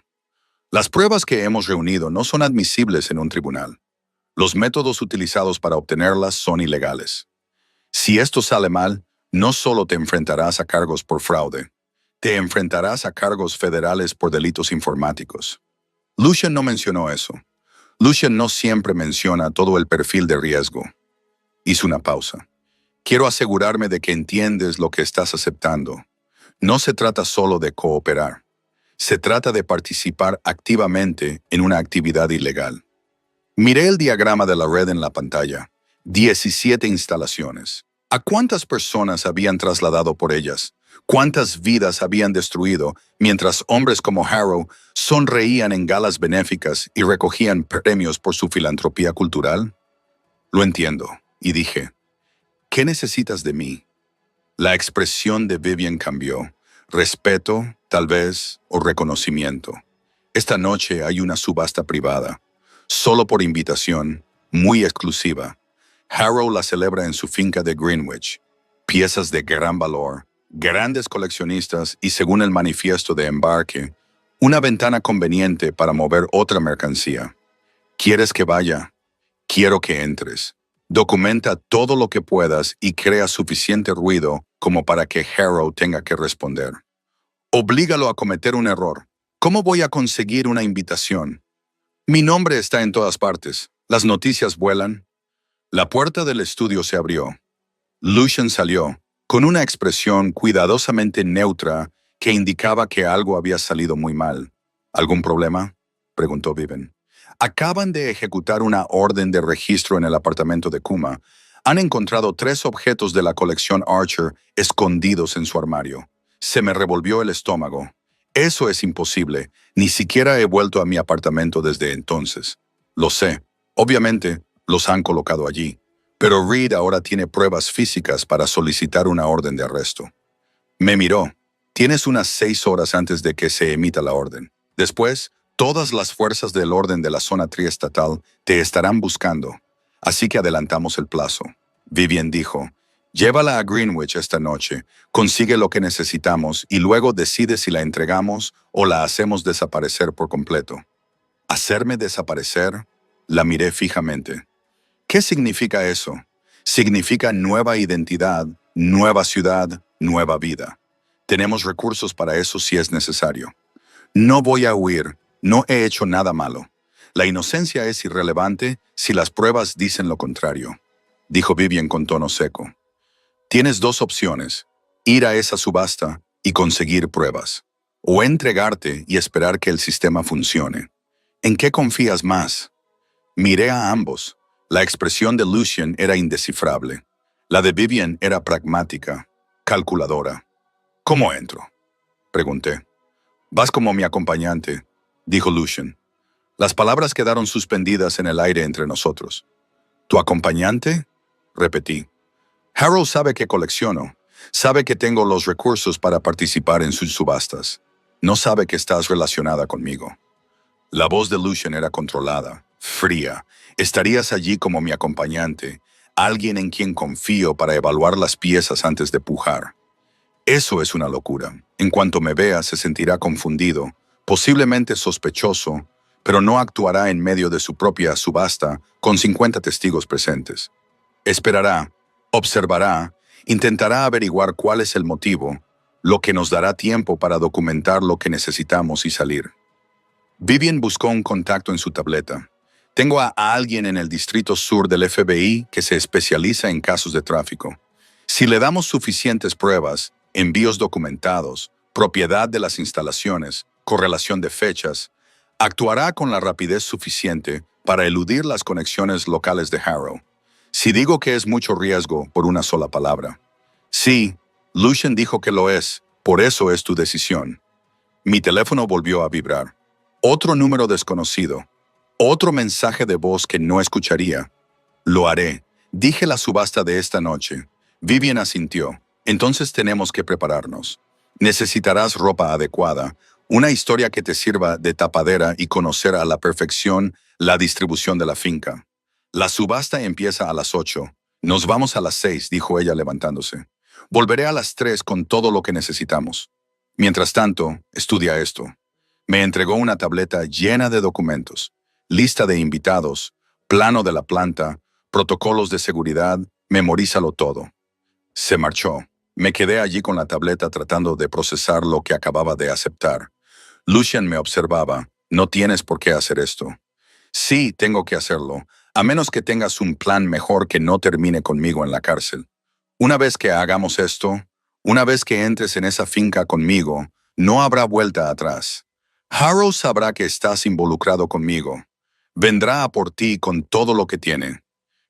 Las pruebas que hemos reunido no son admisibles en un tribunal. Los métodos utilizados para obtenerlas son ilegales. Si esto sale mal, no solo te enfrentarás a cargos por fraude, te enfrentarás a cargos federales por delitos informáticos. Lucian no mencionó eso. Lucian no siempre menciona todo el perfil de riesgo. Hizo una pausa. Quiero asegurarme de que entiendes lo que estás aceptando. No se trata solo de cooperar. Se trata de participar activamente en una actividad ilegal. Miré el diagrama de la red en la pantalla. 17 instalaciones. ¿A cuántas personas habían trasladado por ellas? ¿Cuántas vidas habían destruido mientras hombres como Harrow sonreían en galas benéficas y recogían premios por su filantropía cultural? Lo entiendo, y dije, ¿qué necesitas de mí? La expresión de Vivian cambió. Respeto, tal vez, o reconocimiento. Esta noche hay una subasta privada, solo por invitación, muy exclusiva. Harrow la celebra en su finca de Greenwich. Piezas de gran valor, grandes coleccionistas y, según el manifiesto de embarque, una ventana conveniente para mover otra mercancía. ¿Quieres que vaya? Quiero que entres. Documenta todo lo que puedas y crea suficiente ruido como para que Harrow tenga que responder. Oblígalo a cometer un error. ¿Cómo voy a conseguir una invitación? Mi nombre está en todas partes. Las noticias vuelan. La puerta del estudio se abrió. Lucian salió, con una expresión cuidadosamente neutra que indicaba que algo había salido muy mal. ¿Algún problema?, preguntó Vivian. Acaban de ejecutar una orden de registro en el apartamento de Kuma. Han encontrado 3 objetos de la colección Archer escondidos en su armario. Se me revolvió el estómago. Eso es imposible. Ni siquiera he vuelto a mi apartamento desde entonces. Lo sé. Obviamente, los han colocado allí. Pero Reed ahora tiene pruebas físicas para solicitar una orden de arresto. Me miró. Tienes unas 6 horas antes de que se emita la orden. Después, todas las fuerzas del orden de la zona triestatal te estarán buscando. Así que adelantamos el plazo. Vivian dijo, llévala a Greenwich esta noche, consigue lo que necesitamos y luego decide si la entregamos o la hacemos desaparecer por completo. ¿Hacerme desaparecer? La miré fijamente. ¿Qué significa eso? Significa nueva identidad, nueva ciudad, nueva vida. Tenemos recursos para eso si es necesario. No voy a huir, no he hecho nada malo. La inocencia es irrelevante si las pruebas dicen lo contrario, dijo Vivian con tono seco. Tienes 2 opciones, ir a esa subasta y conseguir pruebas, o entregarte y esperar que el sistema funcione. ¿En qué confías más? Miré a ambos. La expresión de Lucian era indescifrable. La de Vivian era pragmática, calculadora. ¿Cómo entro?, pregunté. Vas como mi acompañante, dijo Lucian. Las palabras quedaron suspendidas en el aire entre nosotros. ¿Tu acompañante?, repetí. Harrow sabe que colecciono, sabe que tengo los recursos para participar en sus subastas. No sabe que estás relacionada conmigo. La voz de Lucian era controlada, fría. Estarías allí como mi acompañante, alguien en quien confío para evaluar las piezas antes de pujar. Eso es una locura. En cuanto me vea, se sentirá confundido, posiblemente sospechoso, pero no actuará en medio de su propia subasta con 50 testigos presentes. Esperará, observará, intentará averiguar cuál es el motivo, lo que nos dará tiempo para documentar lo que necesitamos y salir. Vivian buscó un contacto en su tableta. Tengo a alguien en el distrito sur del FBI que se especializa en casos de tráfico. Si le damos suficientes pruebas, envíos documentados, propiedad de las instalaciones, correlación de fechas, actuará con la rapidez suficiente para eludir las conexiones locales de Harrow. Si digo que es mucho riesgo por una sola palabra. Sí, Lucian dijo que lo es, por eso es tu decisión. Mi teléfono volvió a vibrar. Otro número desconocido. Otro mensaje de voz que no escucharía. Lo haré. Dije la subasta de esta noche. Vivian asintió. Entonces tenemos que prepararnos. Necesitarás ropa adecuada, una historia que te sirva de tapadera y conocer a la perfección la distribución de la finca. La subasta empieza a las 8. Nos vamos a las 6, dijo ella levantándose. Volveré a las 3 con todo lo que necesitamos. Mientras tanto, estudia esto. Me entregó una tableta llena de documentos, lista de invitados, plano de la planta, protocolos de seguridad, memorízalo todo. Se marchó. Me quedé allí con la tableta tratando de procesar lo que acababa de aceptar. Lucian me observaba. No tienes por qué hacer esto. Sí, tengo que hacerlo, a menos que tengas un plan mejor que no termine conmigo en la cárcel. Una vez que hagamos esto, una vez que entres en esa finca conmigo, no habrá vuelta atrás. Harrow sabrá que estás involucrado conmigo. Vendrá a por ti con todo lo que tiene.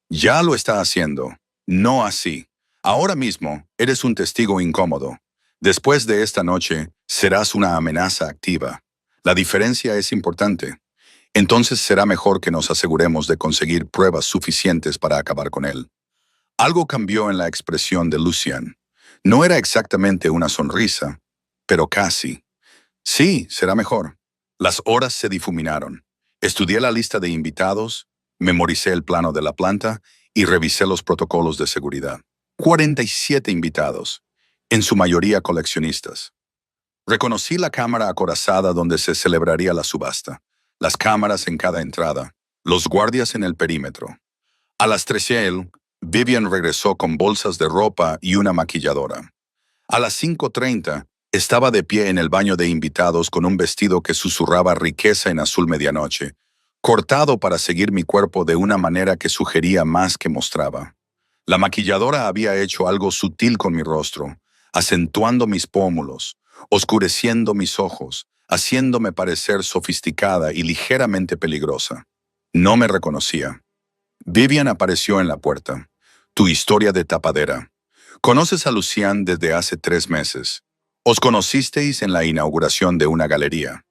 Ya lo está haciendo. No así. Ahora mismo, eres un testigo incómodo. Después de esta noche, serás una amenaza activa. La diferencia es importante. Entonces será mejor que nos aseguremos de conseguir pruebas suficientes para acabar con él. Algo cambió en la expresión de Lucian. No era exactamente una sonrisa, pero casi. Sí, será mejor. Las horas se difuminaron. Estudié la lista de invitados, memoricé el plano de la planta y revisé los protocolos de seguridad. 47 invitados, en su mayoría coleccionistas. Reconocí la cámara acorazada donde se celebraría la subasta, las cámaras en cada entrada, los guardias en el perímetro. A las 13, Vivian regresó con bolsas de ropa y una maquilladora. A las 5:30, estaba de pie en el baño de invitados con un vestido que susurraba riqueza en azul medianoche, cortado para seguir mi cuerpo de una manera que sugería más que mostraba. La maquilladora había hecho algo sutil con mi rostro, acentuando mis pómulos, oscureciendo mis ojos, haciéndome parecer sofisticada y ligeramente peligrosa. No me reconocía. Vivian apareció en la puerta. Tu historia de tapadera. Conoces a Lucian desde hace 3 meses. Os conocisteis en la inauguración de una galería.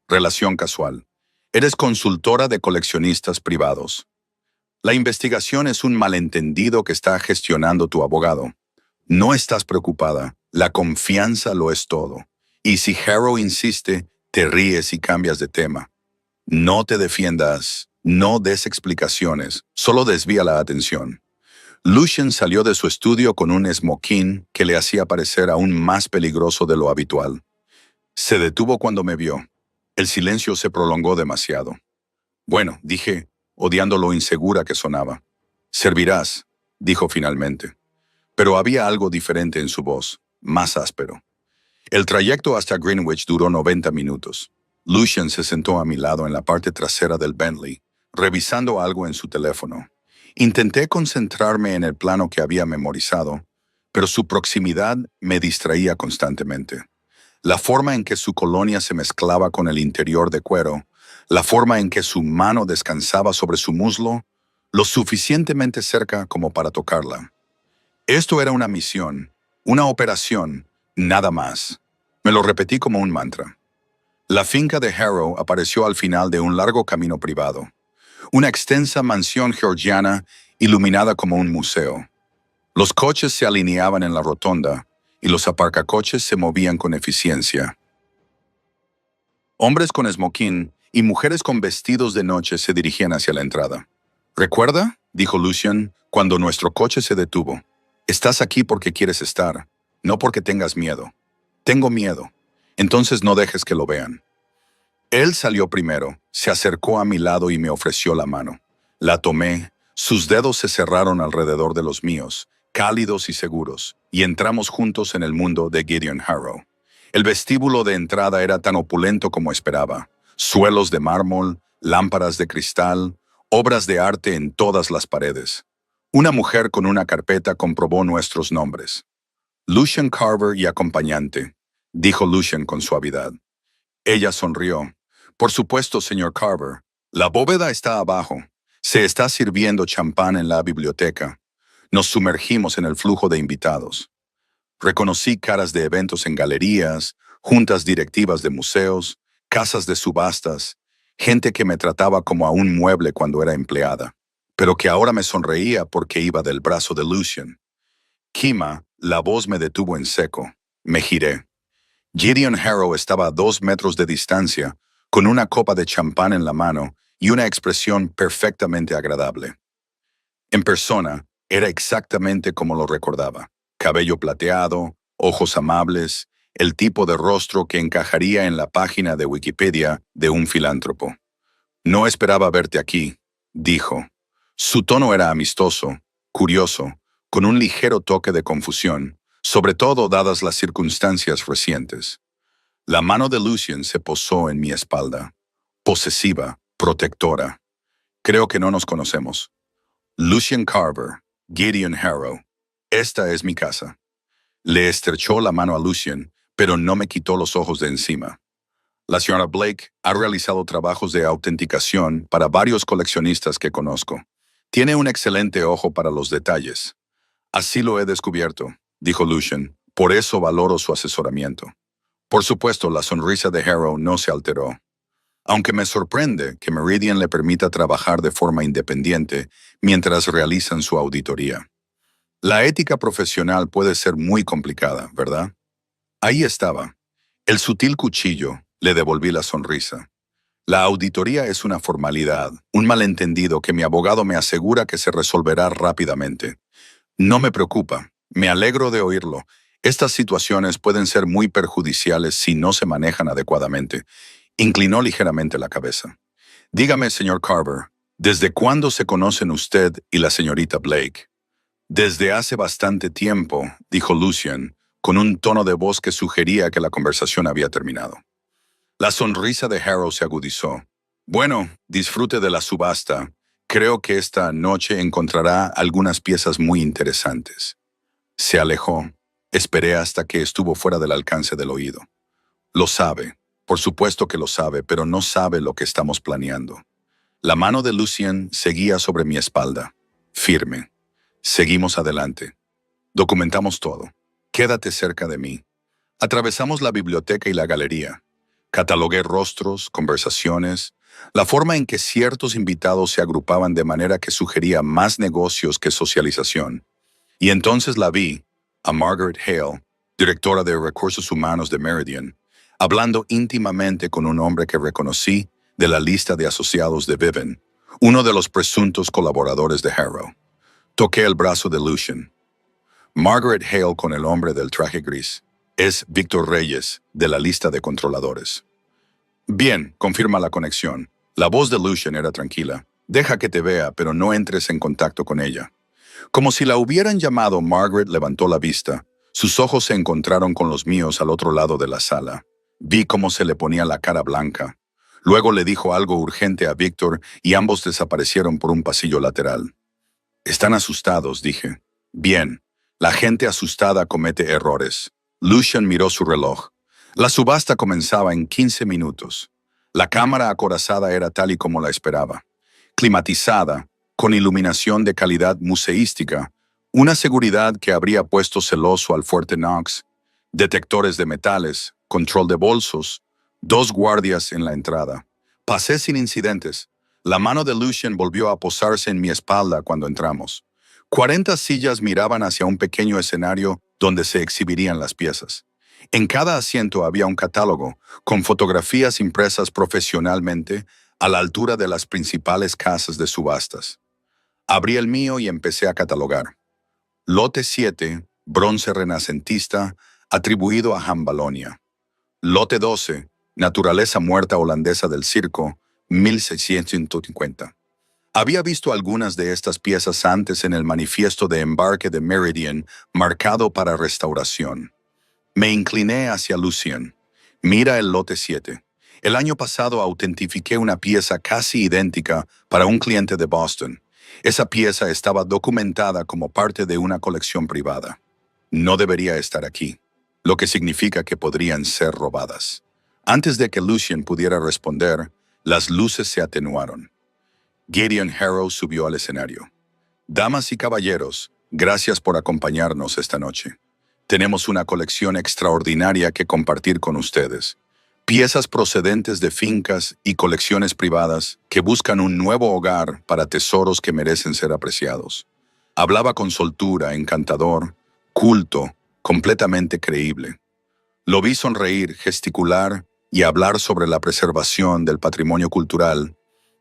Relación casual. Eres consultora de coleccionistas privados. La investigación es un malentendido que está gestionando tu abogado. No estás preocupada. La confianza lo es todo. Y si Harrow insiste, te ríes y cambias de tema. No te defiendas, no des explicaciones, solo desvía la atención. Lucian salió de su estudio con un smoking que le hacía parecer aún más peligroso de lo habitual. Se detuvo cuando me vio. El silencio se prolongó demasiado. Bueno, dije, odiando lo insegura que sonaba. Servirás, dijo finalmente. Pero había algo diferente en su voz, más áspero. El trayecto hasta Greenwich duró 90 minutos. Lucian se sentó a mi lado en la parte trasera del Bentley, revisando algo en su teléfono. Intenté concentrarme en el plano que había memorizado, pero su proximidad me distraía constantemente. La forma en que su colonia se mezclaba con el interior de cuero, la forma en que su mano descansaba sobre su muslo, lo suficientemente cerca como para tocarla. Esto era una misión, una operación, nada más. Me lo repetí como un mantra. La finca de Harrow apareció al final de un largo camino privado. Una extensa mansión georgiana iluminada como un museo. Los coches se alineaban en la rotonda y los aparcacoches se movían con eficiencia. Hombres con smoking y mujeres con vestidos de noche se dirigían hacia la entrada. ¿Recuerda?, dijo Lucian, cuando nuestro coche se detuvo. Estás aquí porque quieres estar, no porque tengas miedo. Tengo miedo. Entonces no dejes que lo vean. Él salió primero, se acercó a mi lado y me ofreció la mano. La tomé, sus dedos se cerraron alrededor de los míos, cálidos y seguros, y entramos juntos en el mundo de Gideon Harrow. El vestíbulo de entrada era tan opulento como esperaba. Suelos de mármol, lámparas de cristal, obras de arte en todas las paredes. Una mujer con una carpeta comprobó nuestros nombres. Lucian Carver y acompañante, dijo Lucian con suavidad. Ella sonrió. Por supuesto, señor Carver. La bóveda está abajo. Se está sirviendo champán en la biblioteca. Nos sumergimos en el flujo de invitados. Reconocí caras de eventos en galerías, juntas directivas de museos, casas de subastas, gente que me trataba como a un mueble cuando era empleada, pero que ahora me sonreía porque iba del brazo de Lucian. Kima, la voz me detuvo en seco. Me giré. Gideon Harrow estaba a 2 metros de distancia, con una copa de champán en la mano y una expresión perfectamente agradable. En persona, era exactamente como lo recordaba. Cabello plateado, ojos amables, el tipo de rostro que encajaría en la página de Wikipedia de un filántropo. No esperaba verte aquí, dijo. Su tono era amistoso, curioso, con un ligero toque de confusión, sobre todo dadas las circunstancias recientes. La mano de Lucian se posó en mi espalda, posesiva, protectora. Creo que no nos conocemos. Lucian Carver, Gideon Harrow. Esta es mi casa. Le estrechó la mano a Lucian, pero no me quitó los ojos de encima. La señora Blake ha realizado trabajos de autenticación para varios coleccionistas que conozco. Tiene un excelente ojo para los detalles. Así lo he descubierto, dijo Lucian. Por eso valoro su asesoramiento. Por supuesto, la sonrisa de Harrow no se alteró. Aunque me sorprende que Meridian le permita trabajar de forma independiente mientras realizan su auditoría. La ética profesional puede ser muy complicada, ¿verdad? Ahí estaba. El sutil cuchillo, le devolví la sonrisa. La auditoría es una formalidad, un malentendido que mi abogado me asegura que se resolverá rápidamente. No me preocupa, me alegro de oírlo. Estas situaciones pueden ser muy perjudiciales si no se manejan adecuadamente. Inclinó ligeramente la cabeza. Dígame, señor Carver, ¿desde cuándo se conocen usted y la señorita Blake? Desde hace bastante tiempo, dijo Lucian, con un tono de voz que sugería que la conversación había terminado. La sonrisa de Harrow se agudizó. Bueno, disfrute de la subasta. Creo que esta noche encontrará algunas piezas muy interesantes. Se alejó. Esperé hasta que estuvo fuera del alcance del oído. Lo sabe. Por supuesto que lo sabe, pero no sabe lo que estamos planeando. La mano de Lucian seguía sobre mi espalda, firme. Seguimos adelante. Documentamos todo. Quédate cerca de mí. Atravesamos la biblioteca y la galería. Catalogué rostros, conversaciones, la forma en que ciertos invitados se agrupaban de manera que sugería más negocios que socialización. Y entonces la vi, a Margaret Hale, directora de Recursos Humanos de Meridian, hablando íntimamente con un hombre que reconocí de la lista de asociados de Viven, uno de los presuntos colaboradores de Harrow. Toqué el brazo de Lucian. Margaret Hale con el hombre del traje gris. Es Víctor Reyes, de la lista de controladores. Bien, confirma la conexión. La voz de Lucian era tranquila. Deja que te vea, pero no entres en contacto con ella. Como si la hubieran llamado, Margaret levantó la vista. Sus ojos se encontraron con los míos al otro lado de la sala. Vi cómo se le ponía la cara blanca. Luego le dijo algo urgente a Víctor y ambos desaparecieron por un pasillo lateral. Están asustados, dije. Bien, la gente asustada comete errores. Lucian miró su reloj. La subasta comenzaba en 15 minutos. La cámara acorazada era tal y como la esperaba. Climatizada, con iluminación de calidad museística, una seguridad que habría puesto celoso al fuerte Knox, detectores de metales, control de bolsos, 2 guardias en la entrada. Pasé sin incidentes. La mano de Lucian volvió a posarse en mi espalda cuando entramos. 40 sillas miraban hacia un pequeño escenario donde se exhibirían las piezas. En cada asiento había un catálogo, con fotografías impresas profesionalmente a la altura de las principales casas de subastas. Abrí el mío y empecé a catalogar. Lote 7, bronce renacentista, atribuido a Jambalonia. Lote 12, naturaleza muerta holandesa del circo, 1650. Había visto algunas de estas piezas antes en el manifiesto de embarque de Meridian, marcado para restauración. Me incliné hacia Lucien. Mira el lote 7. El año pasado autentifiqué una pieza casi idéntica para un cliente de Boston. Esa pieza estaba documentada como parte de una colección privada. No debería estar aquí, lo que significa que podrían ser robadas. Antes de que Lucien pudiera responder, las luces se atenuaron. Gideon Harrow subió al escenario. Damas y caballeros, gracias por acompañarnos esta noche. Tenemos una colección extraordinaria que compartir con ustedes. Piezas procedentes de fincas y colecciones privadas que buscan un nuevo hogar para tesoros que merecen ser apreciados. Hablaba con soltura, encantador, culto, completamente creíble. Lo vi sonreír, gesticular y hablar sobre la preservación del patrimonio cultural,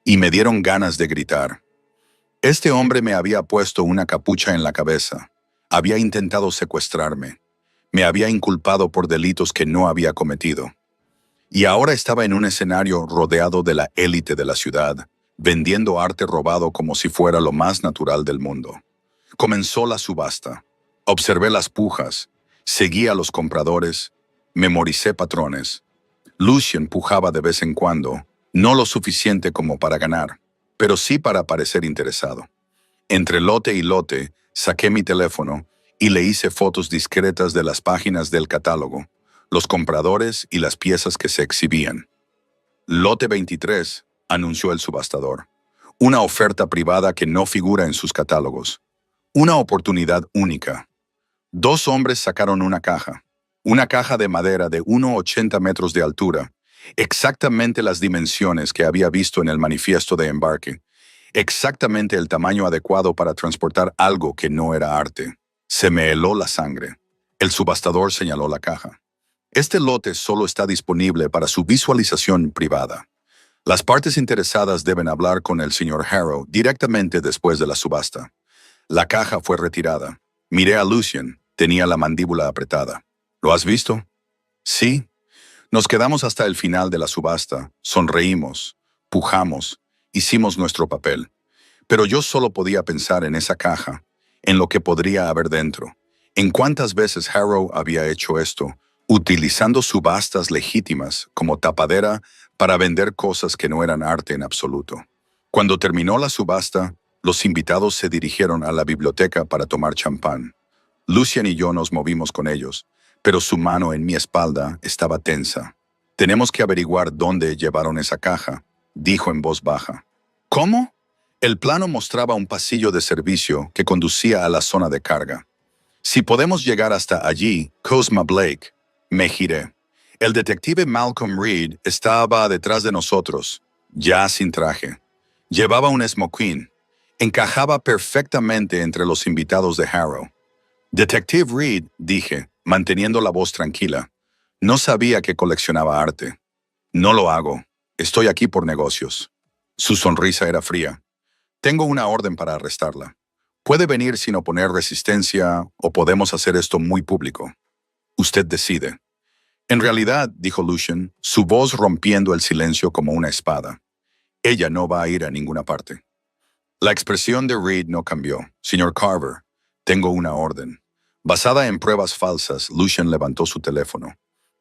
y me dieron ganas de gritar. Este hombre me había puesto una capucha en la cabeza. Había intentado secuestrarme. Me había inculpado por delitos que no había cometido. Y ahora estaba en un escenario rodeado de la élite de la ciudad, vendiendo arte robado como si fuera lo más natural del mundo. Comenzó la subasta. Observé las pujas, seguí a los compradores, memoricé patrones. Lucien pujaba de vez en cuando, no lo suficiente como para ganar, pero sí para parecer interesado. Entre lote y lote, saqué mi teléfono y le hice fotos discretas de las páginas del catálogo, los compradores y las piezas que se exhibían. Lote 23, anunció el subastador. Una oferta privada que no figura en sus catálogos. Una oportunidad única. Dos hombres sacaron una caja de madera de 1,80 metros de altura, exactamente las dimensiones que había visto en el manifiesto de embarque, exactamente el tamaño adecuado para transportar algo que no era arte. Se me heló la sangre. El subastador señaló la caja. Este lote solo está disponible para su visualización privada. Las partes interesadas deben hablar con el señor Harrow directamente después de la subasta. La caja fue retirada. Miré a Lucien. Tenía la mandíbula apretada. ¿Lo has visto? Sí. Nos quedamos hasta el final de la subasta, sonreímos, pujamos, hicimos nuestro papel. Pero yo solo podía pensar en esa caja, en lo que podría haber dentro, en cuántas veces Harrow había hecho esto, utilizando subastas legítimas como tapadera para vender cosas que no eran arte en absoluto. Cuando terminó la subasta, los invitados se dirigieron a la biblioteca para tomar champán. Lucien y yo nos movimos con ellos, pero su mano en mi espalda estaba tensa. Tenemos que averiguar dónde llevaron esa caja, dijo en voz baja. ¿Cómo? El plano mostraba un pasillo de servicio que conducía a la zona de carga. Si podemos llegar hasta allí, Cosma Blake, me giré. El detective Malcolm Reed estaba detrás de nosotros, ya sin traje. Llevaba un smoking. Encajaba perfectamente entre los invitados de Harrow. Detective Reed, dije, manteniendo la voz tranquila. No sabía que coleccionaba arte. No lo hago. Estoy aquí por negocios. Su sonrisa era fría. Tengo una orden para arrestarla. Puede venir sin oponer resistencia o podemos hacer esto muy público. Usted decide. En realidad, dijo Lucien, su voz rompiendo el silencio como una espada. Ella no va a ir a ninguna parte. La expresión de Reed no cambió. Señor Carver, tengo una orden. Basada en pruebas falsas, Lucien levantó su teléfono.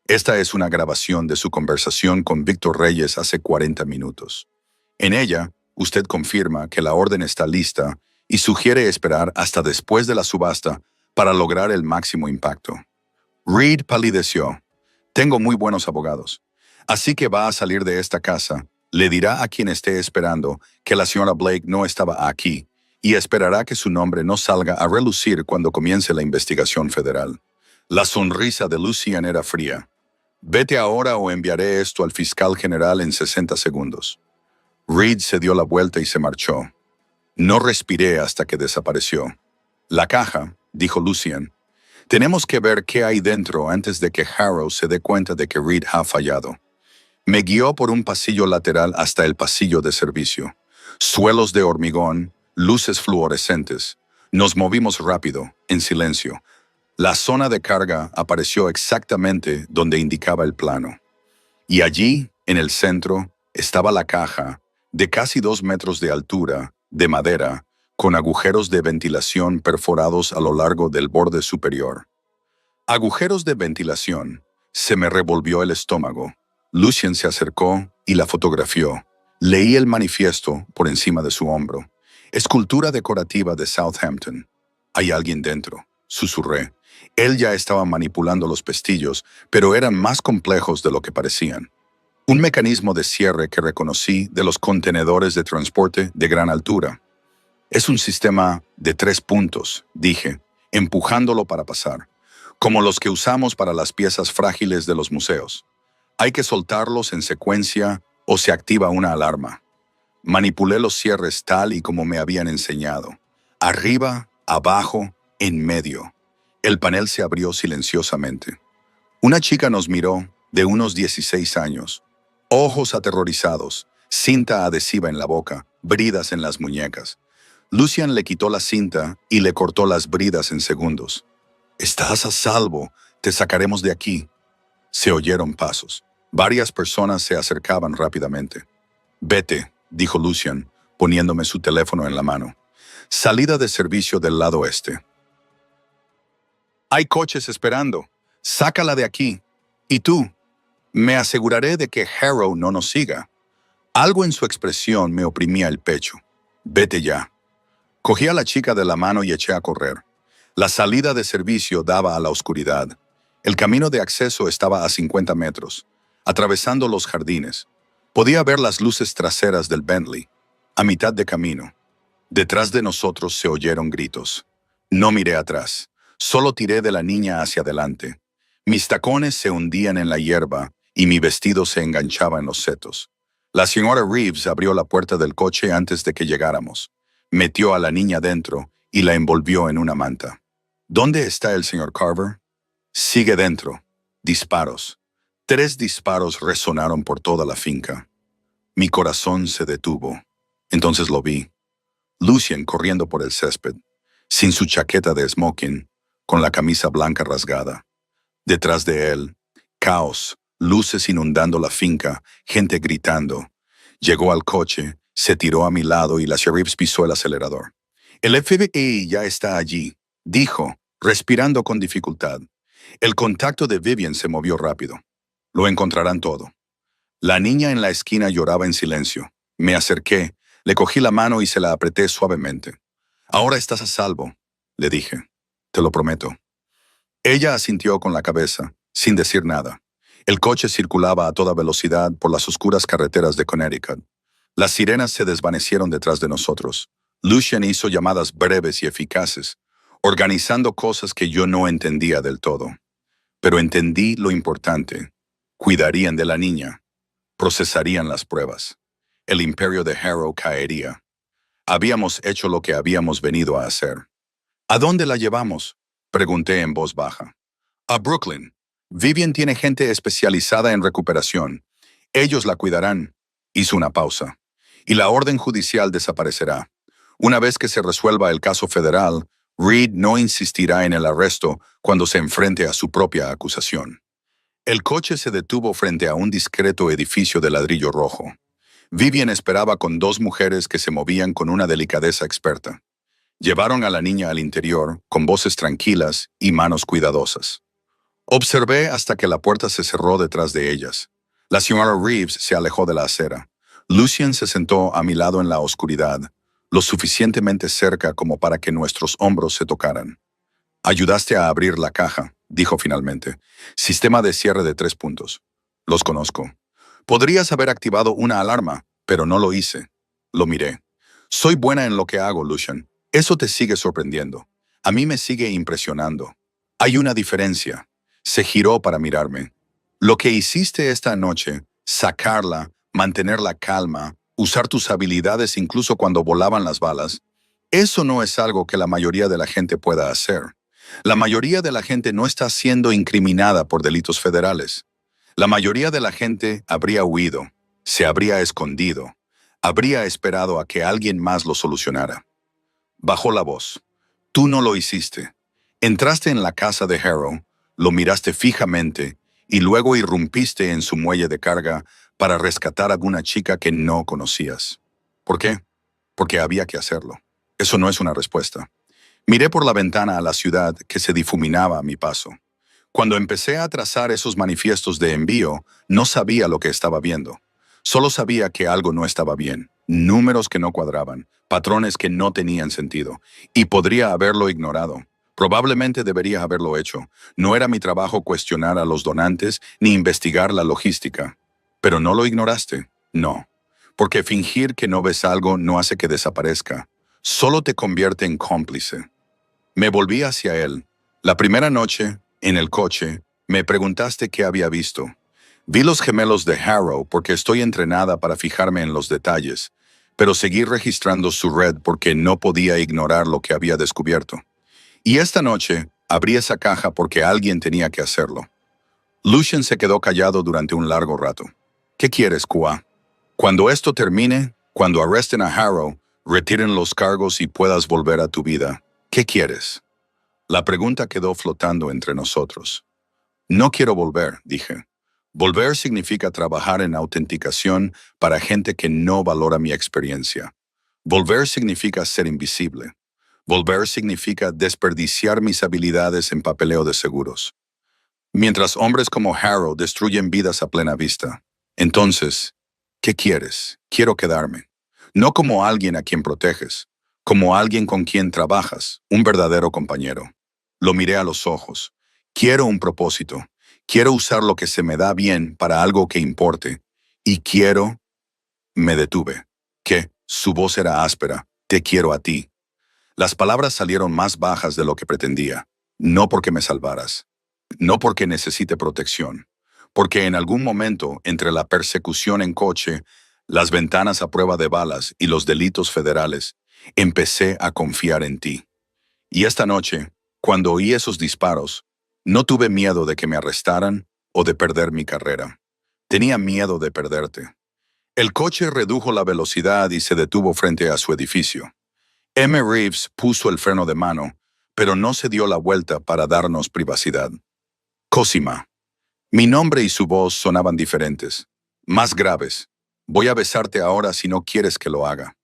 Esta es una grabación de su conversación con Víctor Reyes hace 40 minutos. En ella, usted confirma que la orden está lista y sugiere esperar hasta después de la subasta para lograr el máximo impacto. Reed palideció. Tengo muy buenos abogados. Así que va a salir de esta casa, le dirá a quien esté esperando que la señora Blake no estaba aquí y esperará que su nombre no salga a relucir cuando comience la investigación federal. La sonrisa de Lucien era fría. Vete ahora o enviaré esto al fiscal general en 60 segundos. Reed se dio la vuelta y se marchó. No respiré hasta que desapareció. La caja, dijo Lucien, Tenemos que ver qué hay dentro antes de que Harrow se dé cuenta de que Reed ha fallado. Me guió por un pasillo lateral hasta el pasillo de servicio. Suelos de hormigón, luces fluorescentes. Nos movimos rápido, en silencio. La zona de carga apareció exactamente donde indicaba el plano. Y allí, en el centro, estaba la caja, de casi 2 metros de altura, de madera, con agujeros de ventilación perforados a lo largo del borde superior. Agujeros de ventilación. Se me revolvió el estómago. Lucien se acercó y la fotografió. Leí el manifiesto por encima de su hombro. Escultura decorativa de Southampton. Hay alguien dentro, susurré. Él ya estaba manipulando los pestillos, pero eran más complejos de lo que parecían. Un mecanismo de cierre que reconocí de los contenedores de transporte de gran altura. Es un sistema de 3 puntos, dije, empujándolo para pasar, como los que usamos para las piezas frágiles de los museos. Hay que soltarlos en secuencia o se activa una alarma. Manipulé los cierres tal y como me habían enseñado. Arriba, abajo, en medio. El panel se abrió silenciosamente. Una chica nos miró, de unos 16 años. Ojos aterrorizados, cinta adhesiva en la boca, bridas en las muñecas. Lucien le quitó la cinta y le cortó las bridas en segundos. «Estás a salvo, te sacaremos de aquí». Se oyeron pasos. Varias personas se acercaban rápidamente. «Vete», dijo Lucien, poniéndome su teléfono en la mano. «Salida de servicio del lado este». «Hay coches esperando. Sácala de aquí. ¿Y tú?» «Me aseguraré de que Harrow no nos siga». Algo en su expresión me oprimía el pecho. «Vete ya». Cogí a la chica de la mano y eché a correr. La salida de servicio daba a la oscuridad. El camino de acceso estaba a 50 metros, atravesando los jardines. Podía ver las luces traseras del Bentley, a mitad de camino. Detrás de nosotros se oyeron gritos. No miré atrás, solo tiré de la niña hacia adelante. Mis tacones se hundían en la hierba y mi vestido se enganchaba en los setos. La señora Reeves abrió la puerta del coche antes de que llegáramos. Metió a la niña dentro y la envolvió en una manta. ¿Dónde está el señor Carver? Sigue dentro. Disparos. 3 disparos resonaron por toda la finca. Mi corazón se detuvo. Entonces lo vi. Lucien corriendo por el césped, sin su chaqueta de smoking, con la camisa blanca rasgada. Detrás de él, caos, luces inundando la finca, gente gritando. Llegó al coche, se tiró a mi lado y la sheriff pisó el acelerador. «El FBI ya está allí», dijo, respirando con dificultad. El contacto de Vivian se movió rápido. «Lo encontrarán todo». La niña en la esquina lloraba en silencio. Me acerqué, le cogí la mano y se la apreté suavemente. «Ahora estás a salvo», le dije. «Te lo prometo». Ella asintió con la cabeza, sin decir nada. El coche circulaba a toda velocidad por las oscuras carreteras de Connecticut. Las sirenas se desvanecieron detrás de nosotros. Lucien hizo llamadas breves y eficaces, organizando cosas que yo no entendía del todo. Pero entendí lo importante. Cuidarían de la niña. Procesarían las pruebas. El imperio de Harrow caería. Habíamos hecho lo que habíamos venido a hacer. «¿A dónde la llevamos?», pregunté en voz baja. «A Brooklyn. Vivian tiene gente especializada en recuperación. Ellos la cuidarán». Hizo una pausa. «Y la orden judicial desaparecerá. Una vez que se resuelva el caso federal, Reed no insistirá en el arresto cuando se enfrente a su propia acusación». El coche se detuvo frente a un discreto edificio de ladrillo rojo. Vivian esperaba con 2 mujeres que se movían con una delicadeza experta. Llevaron a la niña al interior, con voces tranquilas y manos cuidadosas. Observé hasta que la puerta se cerró detrás de ellas. La señora Reeves se alejó de la acera. Lucien se sentó a mi lado en la oscuridad, lo suficientemente cerca como para que nuestros hombros se tocaran. «Ayudaste a abrir la caja», dijo finalmente. «Sistema de cierre de 3 puntos. Los conozco. Podrías haber activado una alarma, pero no lo hice». Lo miré. «Soy buena en lo que hago, Lucien. Eso te sigue sorprendiendo. A mí me sigue impresionando. Hay una diferencia». Se giró para mirarme. «Lo que hiciste esta noche, sacarla, mantener la calma, usar tus habilidades incluso cuando volaban las balas, eso no es algo que la mayoría de la gente pueda hacer. La mayoría de la gente no está siendo incriminada por delitos federales. La mayoría de la gente habría huido, se habría escondido, habría esperado a que alguien más lo solucionara. Bajó la voz. Tú no lo hiciste. Entraste en la casa de Harrow, lo miraste fijamente y luego irrumpiste en su muelle de carga para rescatar a alguna chica que no conocías. ¿Por qué? Porque había que hacerlo. Eso no es una respuesta. Miré por la ventana a la ciudad que se difuminaba a mi paso. Cuando empecé a trazar esos manifiestos de envío, no sabía lo que estaba viendo. Solo sabía que algo no estaba bien, números que no cuadraban, patrones que no tenían sentido, y podría haberlo ignorado. Probablemente debería haberlo hecho. No era mi trabajo cuestionar a los donantes ni investigar la logística. Pero no lo ignoraste, no. Porque fingir que no ves algo no hace que desaparezca. Solo te convierte en cómplice. Me volví hacia él. La primera noche, en el coche, me preguntaste qué había visto. Vi los gemelos de Harrow porque estoy entrenada para fijarme en los detalles, pero seguí registrando su red porque no podía ignorar lo que había descubierto. Y esta noche, abrí esa caja porque alguien tenía que hacerlo. Lucien se quedó callado durante un largo rato. ¿Qué quieres, Kua? Cuando esto termine, cuando arresten a Harrow, retiren los cargos y puedas volver a tu vida, ¿qué quieres? La pregunta quedó flotando entre nosotros. No quiero volver, dije. Volver significa trabajar en autenticación para gente que no valora mi experiencia. Volver significa ser invisible. Volver significa desperdiciar mis habilidades en papeleo de seguros. Mientras hombres como Harrow destruyen vidas a plena vista. Entonces, ¿qué quieres? Quiero quedarme. No como alguien a quien proteges, como alguien con quien trabajas, un verdadero compañero. Lo miré a los ojos. Quiero un propósito. Quiero usar lo que se me da bien para algo que importe. Y quiero... Me detuve. ¿Qué? Su voz era áspera. Te quiero a ti. Las palabras salieron más bajas de lo que pretendía. No porque me salvaras. No porque necesite protección. Porque en algún momento, entre la persecución en coche, las ventanas a prueba de balas y los delitos federales, empecé a confiar en ti. Y esta noche, cuando oí esos disparos, no tuve miedo de que me arrestaran o de perder mi carrera. Tenía miedo de perderte. El coche redujo la velocidad y se detuvo frente a su edificio. M. Reeves puso el freno de mano, pero no se dio la vuelta para darnos privacidad. Cosima. Mi nombre y su voz sonaban diferentes, más graves. Voy a besarte ahora si no quieres que lo haga.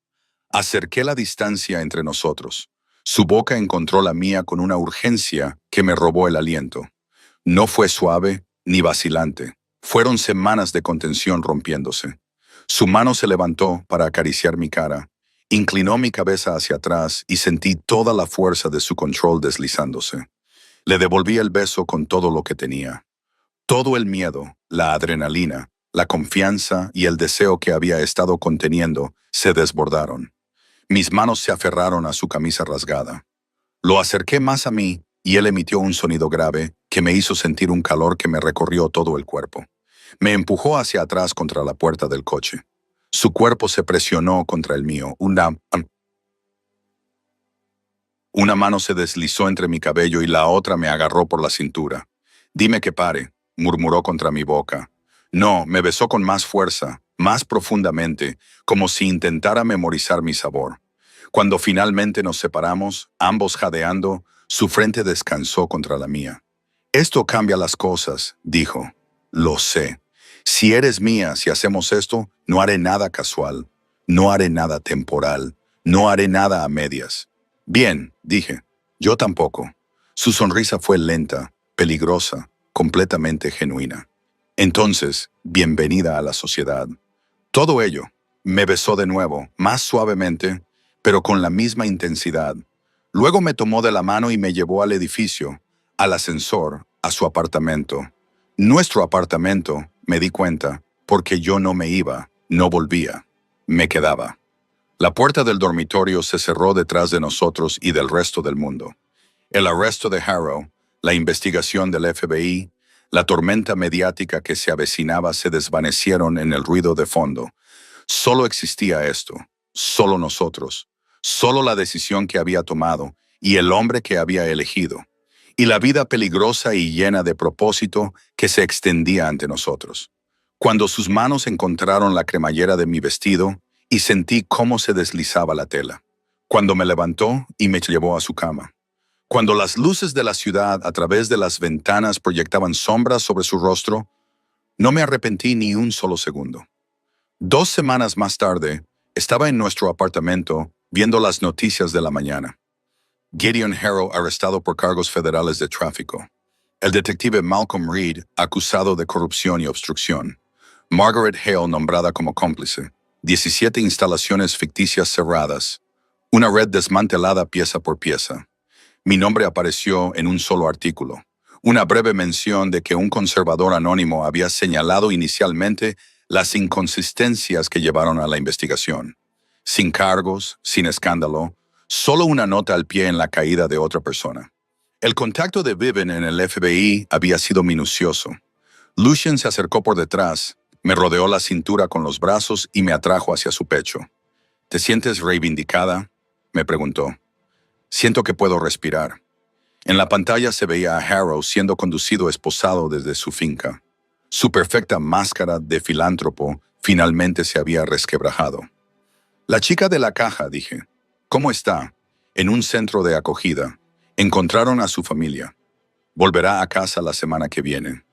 Acerqué la distancia entre nosotros. Su boca encontró la mía con una urgencia que me robó el aliento. No fue suave ni vacilante. Fueron semanas de contención rompiéndose. Su mano se levantó para acariciar mi cara. Inclinó mi cabeza hacia atrás y sentí toda la fuerza de su control deslizándose. Le devolví el beso con todo lo que tenía. Todo el miedo, la adrenalina, la confianza y el deseo que había estado conteniendo se desbordaron. Mis manos se aferraron a su camisa rasgada. Lo acerqué más a mí y él emitió un sonido grave que me hizo sentir un calor que me recorrió todo el cuerpo. Me empujó hacia atrás contra la puerta del coche. Su cuerpo se presionó contra el mío. Una mano se deslizó entre mi cabello y la otra me agarró por la cintura. Dime que pare, murmuró contra mi boca. No, me besó con más fuerza, más profundamente, como si intentara memorizar mi sabor. Cuando finalmente nos separamos, ambos jadeando, su frente descansó contra la mía. Esto cambia las cosas, dijo. Lo sé. Si eres mía, si hacemos esto, no haré nada casual, no haré nada temporal, no haré nada a medias. Bien, dije. Yo tampoco. Su sonrisa fue lenta, peligrosa, completamente genuina. Entonces, bienvenida a la sociedad. Todo ello. Me besó de nuevo, más suavemente, pero con la misma intensidad. Luego me tomó de la mano y me llevó al edificio, al ascensor, a su apartamento. Nuestro apartamento, me di cuenta, porque yo no me iba, no volvía, me quedaba. La puerta del dormitorio se cerró detrás de nosotros y del resto del mundo. El arresto de Harrow, la investigación del FBI, la tormenta mediática que se avecinaba se desvanecieron en el ruido de fondo. Solo existía esto, solo nosotros, solo la decisión que había tomado y el hombre que había elegido. y la vida peligrosa y llena de propósito que se extendía ante nosotros. Cuando sus manos encontraron la cremallera de mi vestido y sentí cómo se deslizaba la tela. Cuando me levantó y me llevó a su cama. Cuando las luces de la ciudad a través de las ventanas proyectaban sombras sobre su rostro, no me arrepentí ni un solo segundo. 2 semanas más tarde, estaba en nuestro apartamento viendo las noticias de la mañana. Gideon Harrow arrestado por cargos federales de tráfico. El detective Malcolm Reed acusado de corrupción y obstrucción. Margaret Hale nombrada como cómplice. 17 instalaciones ficticias cerradas. Una red desmantelada pieza por pieza. Mi nombre apareció en un solo artículo. Una breve mención de que un conservador anónimo había señalado inicialmente las inconsistencias que llevaron a la investigación. Sin cargos, sin escándalo, solo una nota al pie en la caída de otra persona. El contacto de Vivian en el FBI había sido minucioso. Lucien se acercó por detrás, me rodeó la cintura con los brazos y me atrajo hacia su pecho. ¿Te sientes reivindicada?, me preguntó. Siento que puedo respirar. En la pantalla se veía a Harrow siendo conducido esposado desde su finca. Su perfecta máscara de filántropo finalmente se había resquebrajado. La chica de la caja, dije. ¿Cómo está? En un centro de acogida. Encontraron a su familia. Volverá a casa la semana que viene.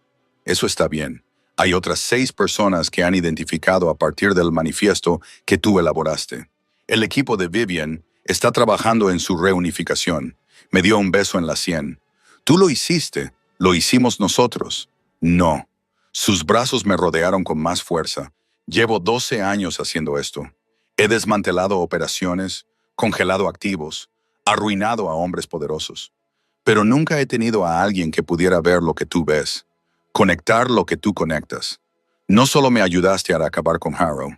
Eso está bien. Hay otras 6 personas que han identificado a partir del manifiesto que tú elaboraste. El equipo de Vivian está trabajando en su reunificación. Me dio un beso en la sien. Tú lo hiciste, lo hicimos nosotros. No. Sus brazos me rodearon con más fuerza. Llevo 12 años haciendo esto. He desmantelado operaciones, congelado activos, arruinado a hombres poderosos. Pero nunca he tenido a alguien que pudiera ver lo que tú ves, conectar lo que tú conectas. No solo me ayudaste a acabar con Harrow,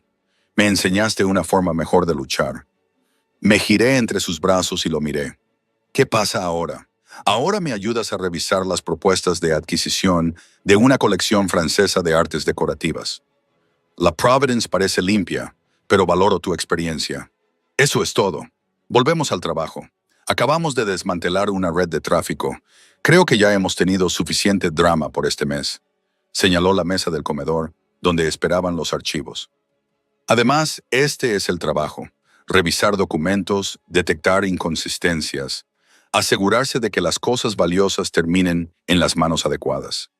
me enseñaste una forma mejor de luchar. Me giré entre sus brazos y lo miré. ¿Qué pasa ahora? Ahora me ayudas a revisar las propuestas de adquisición de una colección francesa de artes decorativas. La Providence parece limpia, pero valoro tu experiencia. Eso es todo. Volvemos al trabajo. Acabamos de desmantelar una red de tráfico. Creo que ya hemos tenido suficiente drama por este mes. Señaló la mesa del comedor, donde esperaban los archivos. Además, este es el trabajo. Revisar documentos, detectar inconsistencias, asegurarse de que las cosas valiosas terminen en las manos adecuadas.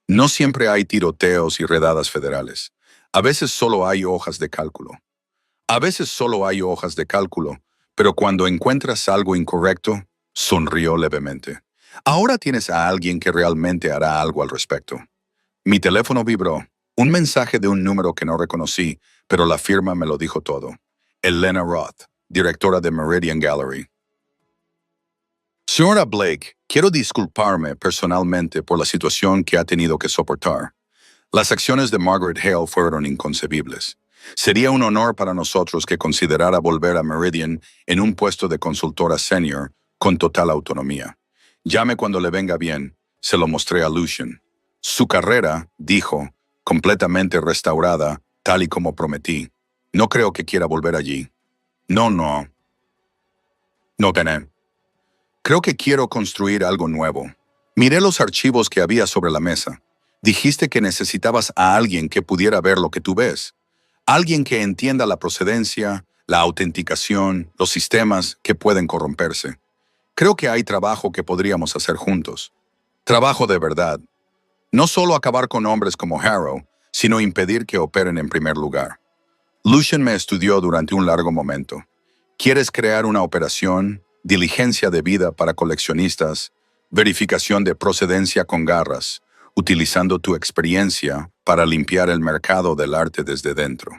No siempre hay tiroteos y redadas federales. A veces solo hay hojas de cálculo. Pero cuando encuentras algo incorrecto, sonrió levemente. Ahora tienes a alguien que realmente hará algo al respecto. Mi teléfono vibró. Un mensaje de un número que no reconocí, pero la firma me lo dijo todo. Elena Roth, directora de Meridian Gallery. Señora Blake, quiero disculparme personalmente por la situación que ha tenido que soportar. Las acciones de Margaret Hale fueron inconcebibles. Sería un honor para nosotros que considerara volver a Meridian en un puesto de consultora senior con total autonomía. Llame cuando le venga bien, se lo mostré a Lucien. Su carrera, dijo, completamente restaurada, tal y como prometí. No creo que quiera volver allí. No, Tené. Creo que quiero construir algo nuevo. Miré los archivos que había sobre la mesa. Dijiste que necesitabas a alguien que pudiera ver lo que tú ves. Alguien que entienda la procedencia, la autenticación, los sistemas que pueden corromperse. Creo que hay trabajo que podríamos hacer juntos. Trabajo de verdad. No solo acabar con hombres como Harrow, sino impedir que operen en primer lugar. Lucien me estudió durante un largo momento. ¿Quieres crear una operación, diligencia de vida para coleccionistas, verificación de procedencia con garras, utilizando tu experiencia para limpiar el mercado del arte desde dentro?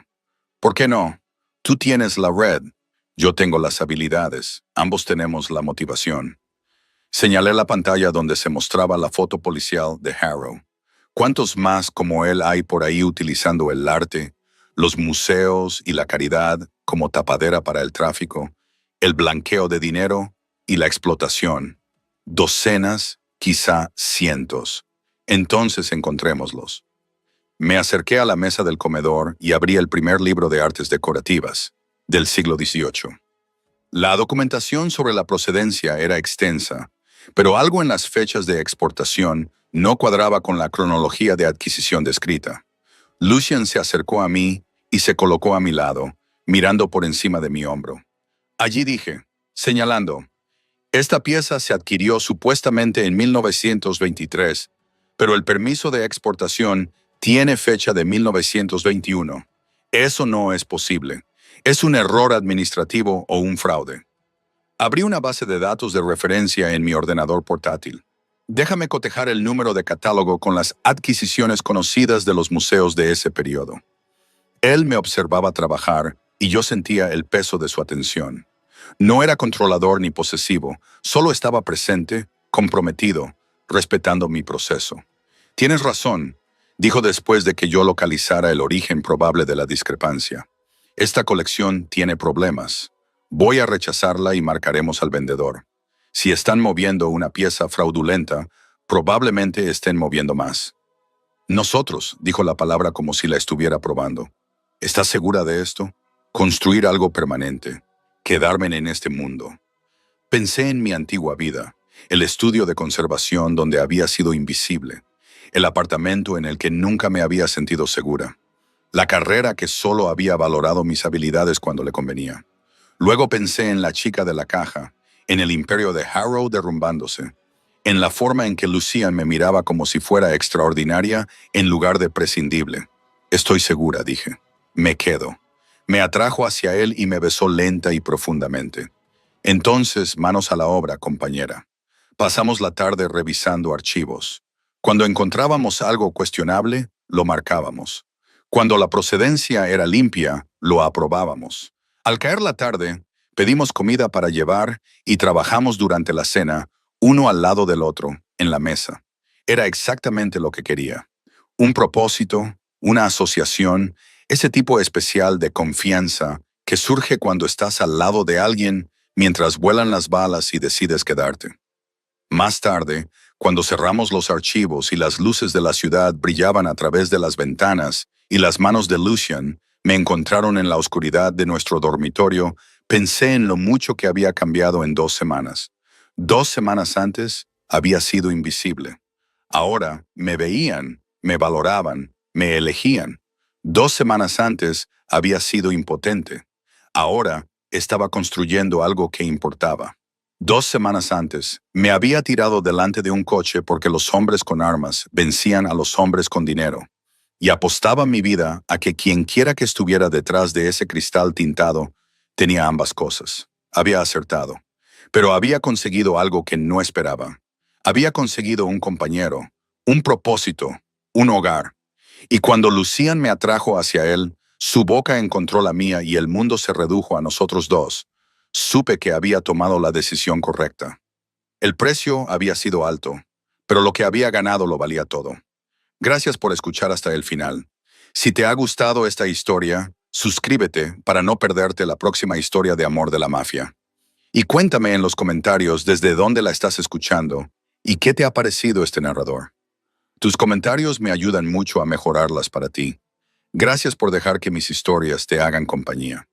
¿Por qué no? Tú tienes la red, yo tengo las habilidades, ambos tenemos la motivación. Señalé la pantalla donde se mostraba la foto policial de Harrow. ¿Cuántos más como él hay por ahí utilizando el arte, los museos y la caridad como tapadera para el tráfico, el blanqueo de dinero y la explotación? Docenas, quizá cientos. Entonces encontrémoslos. Me acerqué a la mesa del comedor y abrí el primer libro de artes decorativas, del siglo XVIII. La documentación sobre la procedencia era extensa, Pero algo en las fechas de exportación no cuadraba con la cronología de adquisición descrita. Lucian se acercó a mí y se colocó a mi lado, mirando por encima de mi hombro. Allí dije, señalando, esta pieza se adquirió supuestamente en 1923, pero el permiso de exportación tiene fecha de 1921. Eso no es posible. Es un error administrativo o un fraude. Abrí una base de datos de referencia en mi ordenador portátil. Déjame cotejar el número de catálogo con las adquisiciones conocidas de los museos de ese periodo. Él me observaba trabajar y yo sentía el peso de su atención. No era controlador ni posesivo, solo estaba presente, comprometido, respetando mi proceso. Tienes razón, dijo después de que yo localizara el origen probable de la discrepancia. Esta colección tiene problemas. Voy a rechazarla y marcaremos al vendedor. Si están moviendo una pieza fraudulenta, probablemente estén moviendo más. Nosotros, dijo la palabra como si la estuviera probando. ¿Estás segura de esto? Construir algo permanente. Quedarme en este mundo. Pensé en mi antigua vida, el estudio de conservación donde había sido invisible, el apartamento en el que nunca me había sentido segura, la carrera que solo había valorado mis habilidades cuando le convenía. Luego pensé en la chica de la caja, en el imperio de Harrow derrumbándose, en la forma en que Lucian me miraba como si fuera extraordinaria en lugar de prescindible. Estoy segura, dije. Me quedo. Me atrajo hacia él y me besó lenta y profundamente. Entonces, manos a la obra, compañera. Pasamos la tarde revisando archivos. Cuando encontrábamos algo cuestionable, lo marcábamos. Cuando la procedencia era limpia, lo aprobábamos. Al caer la tarde, pedimos comida para llevar y trabajamos durante la cena, uno al lado del otro, en la mesa. Era exactamente lo que quería. Un propósito, una asociación, ese tipo especial de confianza que surge cuando estás al lado de alguien mientras vuelan las balas y decides quedarte. Más tarde, cuando cerramos los archivos y las luces de la ciudad brillaban a través de las ventanas y las manos de Lucian me encontraron en la oscuridad de nuestro dormitorio, pensé en lo mucho que había cambiado en 2 semanas. 2 semanas antes había sido invisible. Ahora me veían, me valoraban, me elegían. 2 semanas antes había sido impotente. Ahora estaba construyendo algo que importaba. 2 semanas antes me había tirado delante de un coche porque los hombres con armas vencían a los hombres con dinero. Y apostaba mi vida a que quienquiera que estuviera detrás de ese cristal tintado tenía ambas cosas. Había acertado. Pero había conseguido algo que no esperaba. Había conseguido un compañero, un propósito, un hogar. Y cuando Lucian me atrajo hacia él, su boca encontró la mía y el mundo se redujo a nosotros dos. Supe que había tomado la decisión correcta. El precio había sido alto, pero lo que había ganado lo valía todo. Gracias por escuchar hasta el final. Si te ha gustado esta historia, suscríbete para no perderte la próxima historia de amor de la mafia. Y cuéntame en los comentarios desde dónde la estás escuchando y qué te ha parecido este narrador. Tus comentarios me ayudan mucho a mejorarlas para ti. Gracias por dejar que mis historias te hagan compañía.